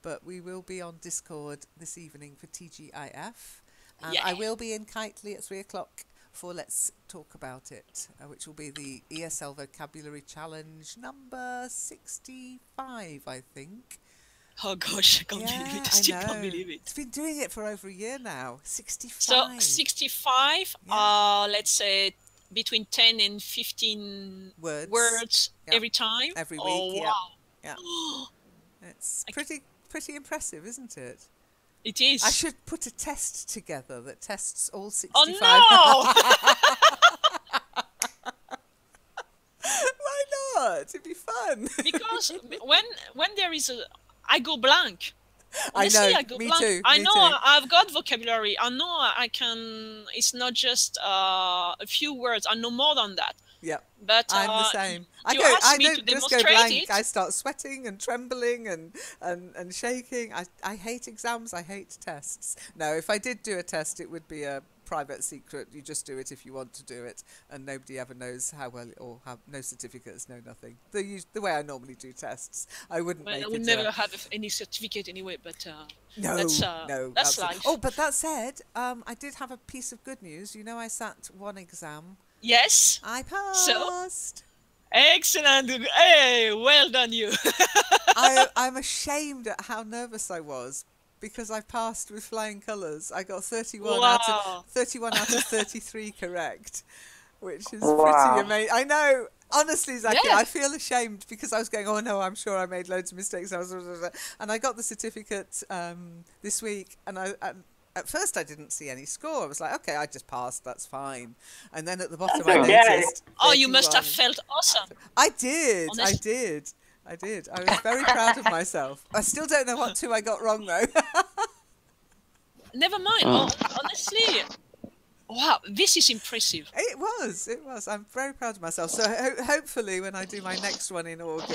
S1: but we will be on Discord this evening for TGIF. And I will be in Kitely at 3 o'clock for Let's Talk About It, which will be the ESL Vocabulary Challenge number 65, I think.
S2: Oh gosh, I can't believe it. I still can't believe it.
S1: It's been doing it for over a year now. 65.
S2: So 65, let's say between 10 and 15 words every time.
S1: Every week,
S2: wow.
S1: Yeah. It's pretty impressive, isn't it?
S2: It is.
S1: I should put a test together that tests all 65.
S2: Oh no!
S1: Why not? It'd be fun.
S2: Because when there is I go blank. Honestly,
S1: I know.
S2: I go
S1: Me
S2: blank.
S1: too.
S2: I
S1: me
S2: know
S1: too.
S2: I've got vocabulary. I know I can. It's not just a few words. I know more than that.
S1: Yeah.
S2: But
S1: I'm the same.
S2: I
S1: don't just go blank.
S2: it.
S1: I start sweating and trembling and shaking. I hate exams. I hate tests. No, if I did do a test, it would be a private secret. You just do it if you want to do it, and nobody ever knows how well, or have no certificates, no nothing. The way I normally do tests, I wouldn't make it.
S2: I would never have any certificate anyway. But
S1: no,
S2: that's
S1: absolutely.
S2: life.
S1: Oh, but that said, I did have a piece of good news. You know, I sat one exam.
S2: Yes.
S1: I passed.
S2: So, excellent. Hey, well done, you.
S1: I'm ashamed at how nervous I was because I passed with flying colours. I got 31 out of 33 correct, which is pretty amazing. I know. Honestly, Zaki,
S2: Yeah.
S1: I feel ashamed because I was going, oh no, I'm sure I made loads of mistakes. And I got the certificate this week, and at first I didn't see any score. I was like, okay, I just passed, that's fine. And then at the bottom I noticed 31.
S2: Oh, you must have felt awesome.
S1: I did.
S2: Honestly.
S1: I did. I was very proud of myself. I still don't know what two I got wrong though.
S2: Never mind. Honestly, wow, this is impressive.
S1: It was. I'm very proud of myself. So hopefully when I do my next one in August.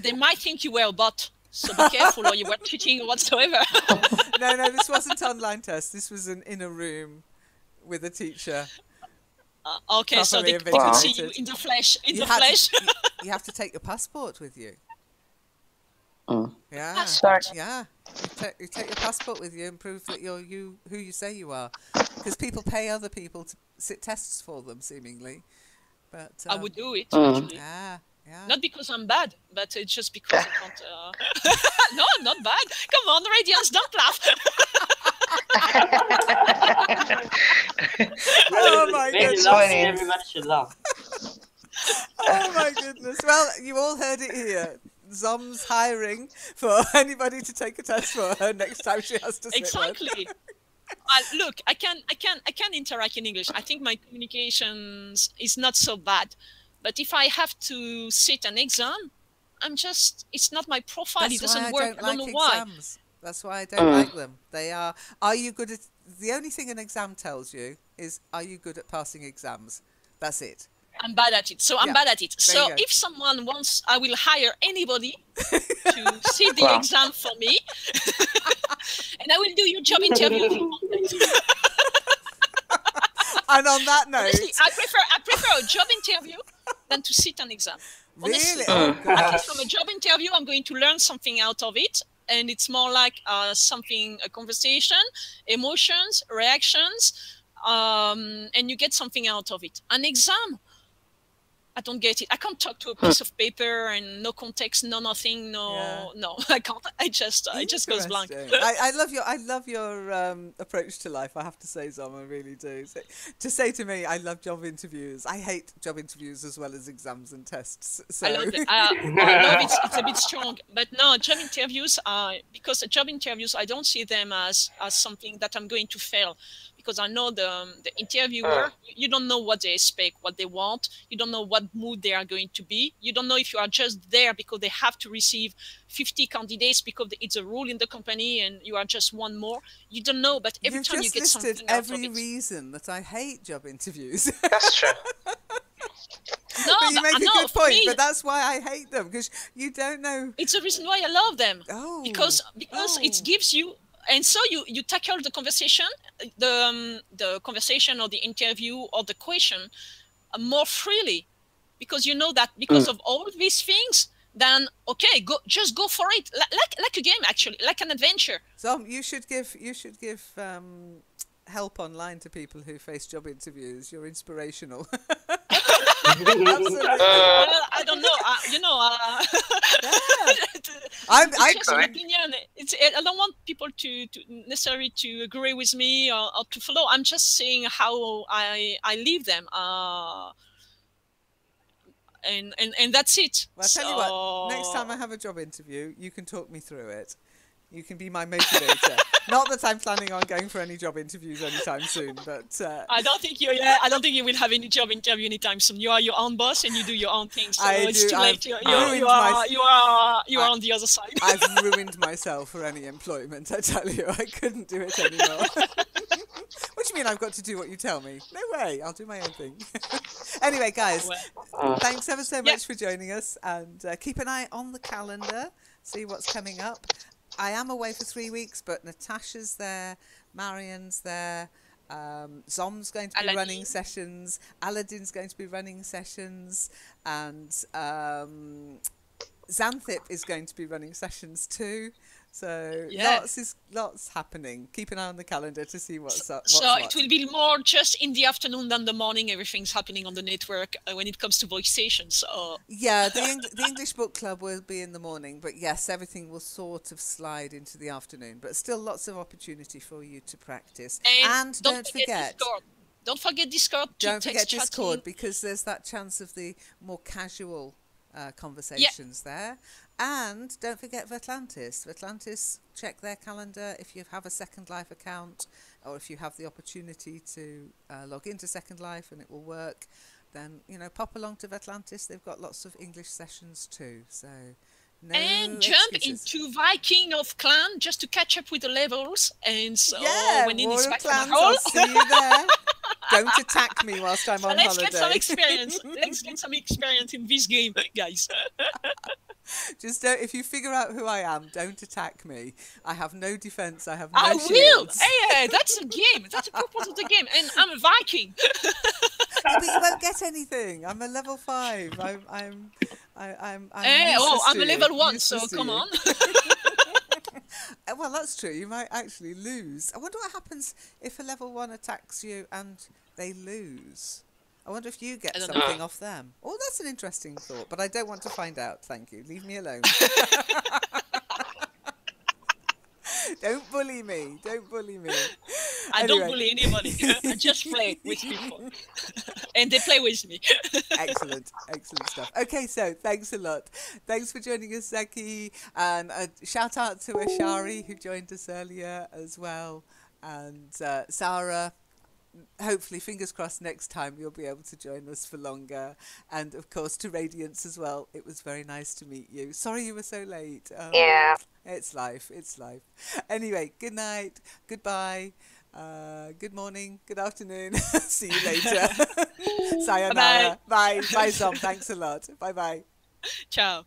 S2: They might think you were a bot. So be careful, or you were cheating whatsoever.
S1: No, this wasn't online test. This was in a room with a teacher.
S2: Okay, so they
S1: Properly
S2: could see you
S1: invigilated.
S2: in the flesh.
S1: You have to take your passport with you. Yeah.
S2: Passport.
S1: Yeah. You take your passport with you and prove that you're who you say you are. Because people pay other people to sit tests for them, seemingly. But
S2: I would do it, actually.
S1: Yeah.
S2: Not because I'm bad, but it's just because I can't... No, I'm not bad. Come on, Radiance, don't laugh.
S1: Oh my goodness.
S4: Everybody should laugh.
S1: Oh my goodness. Well, you all heard it here. Zom's hiring for anybody to take a test for her next time she has to sit
S2: Exactly. Look, I can interact in English. I think my communications is not so bad. But if I have to sit an exam, it's not my profile.
S1: That's
S2: it doesn't
S1: why
S2: work. I don't know
S1: exams.
S2: why.
S1: That's why I don't like them. Are you good at, the only thing an exam tells you is, are you good at passing exams? That's it.
S2: I'm bad at it. So I'm bad at it. So
S1: you go.
S2: if someone wants, I will hire anybody to sit the exam for me. And I will do your job interview.
S1: And on that note,
S2: honestly, I prefer a job interview than to sit an exam. Honestly,
S1: really?
S2: at least from a job interview, I'm going to learn something out of it, and it's more like a conversation, emotions, reactions, and you get something out of it. An exam, I don't get it. I can't talk to a piece of paper and no context, no nothing, no, I can't. I just goes blank.
S1: I love your approach to life. I have to say, Zom, I really do. To say to me, I love job interviews. I hate job interviews as well as exams and tests. So.
S2: I love it. I love it's a bit strong, but no, job interviews because job interviews, I don't see them as something that I'm going to fail. Because I know the interviewer, you don't know what they expect, what they want. You don't know what mood they are going to be. You don't know if you are just there because they have to receive 50 candidates because it's a rule in the company and you are just one more. You don't know, but every time you get something out of it.
S1: You've just listed every reason that I hate job interviews.
S3: That's true.
S2: No,
S1: but you make a good point,
S2: me,
S1: but that's why I hate them, because you don't know.
S2: It's a reason why I love them.
S1: Oh.
S2: Because it gives you... And so you tackle the conversation, the conversation or the interview or the question more freely, because you know that because of all these things, then okay, just go for it, like a game actually, like an adventure.
S1: So you should give help online to people who face job interviews. You're inspirational. Absolutely.
S2: Well, I don't know. It's just an opinion. I don't want people to necessarily to agree with me or to follow. I'm just saying how I live them. And that's it.
S1: Well, I'll tell you what, next time I have a job interview, you can talk me through it. You can be my motivator. Not that I'm planning on going for any job interviews anytime soon, but
S2: I don't think you. Yeah, I don't think you will have any job interview anytime soon. You are your own boss and you do your own things. So it's too late. You are on the other side.
S1: I've ruined myself for any employment. I tell you, I couldn't do it anymore. What do you mean I've got to do what you tell me? No way. I'll do my own thing. Anyway, guys, thanks ever so much for joining us, and keep an eye on the calendar. See what's coming up. I am away for 3 weeks, but Natasha's there, Marian's there, Zom's going to be running sessions, Aladdin's going to be running sessions, and Xanthip is going to be running sessions too. So lots happening. Keep an eye on the calendar to see what's up.
S2: It will be more just in the afternoon than the morning. Everything's happening on the network when it comes to voice stations.
S1: Yeah, the English Book Club will be in the morning, but yes, everything will sort of slide into the afternoon. But still, lots of opportunity for you to practice. And don't forget
S2: Discord. Don't forget Discord.
S1: Don't forget Discord, because there's that chance of the more casual conversations there. And don't forget Vertlantis. Vertlantis, check their calendar if you have a Second Life account, or if you have the opportunity to log into Second Life and it will work, then, pop along to Vertlantis. They've got lots of English sessions too. So
S2: and jump into Viking of Clan just to catch up with the levels. And so when it is back on the hole,
S1: I'll see you there. Don't attack me whilst I'm on holiday.
S2: Let's get some experience. Let's get some experience in this game, guys.
S1: Just if you figure out who I am, don't attack me. I have no defense. I have no
S2: I
S1: shields.
S2: will. Hey, that's a game. That's the purpose of the game. And I'm a Viking.
S1: But you won't get anything. I'm a level 5. I'm
S2: I'm a level 1. So come on.
S1: Well, that's true. You might actually lose. I wonder what happens if a level 1 attacks you and they lose. I wonder if you get something off them. Oh, that's an interesting thought, but I don't want to find out. Thank you. Leave me alone. Don't bully me. Don't bully me.
S2: I don't bully anybody. I just play with people. And they play with me.
S1: Excellent. Excellent stuff. Okay, so thanks a lot. Thanks for joining us, Zeki. And a shout out to Ashari, who joined us earlier as well. And Sarah. Hopefully, fingers crossed, next time you'll be able to join us for longer. And of course to Radiance as well. It was very nice to meet you. Sorry you were so late.
S5: Yeah.
S1: It's life. It's life. Anyway, good night. Goodbye. Good morning. Good afternoon. See you later. Sayonara. Bye. Bye, Zom. Thanks a lot. Bye-bye.
S2: Ciao.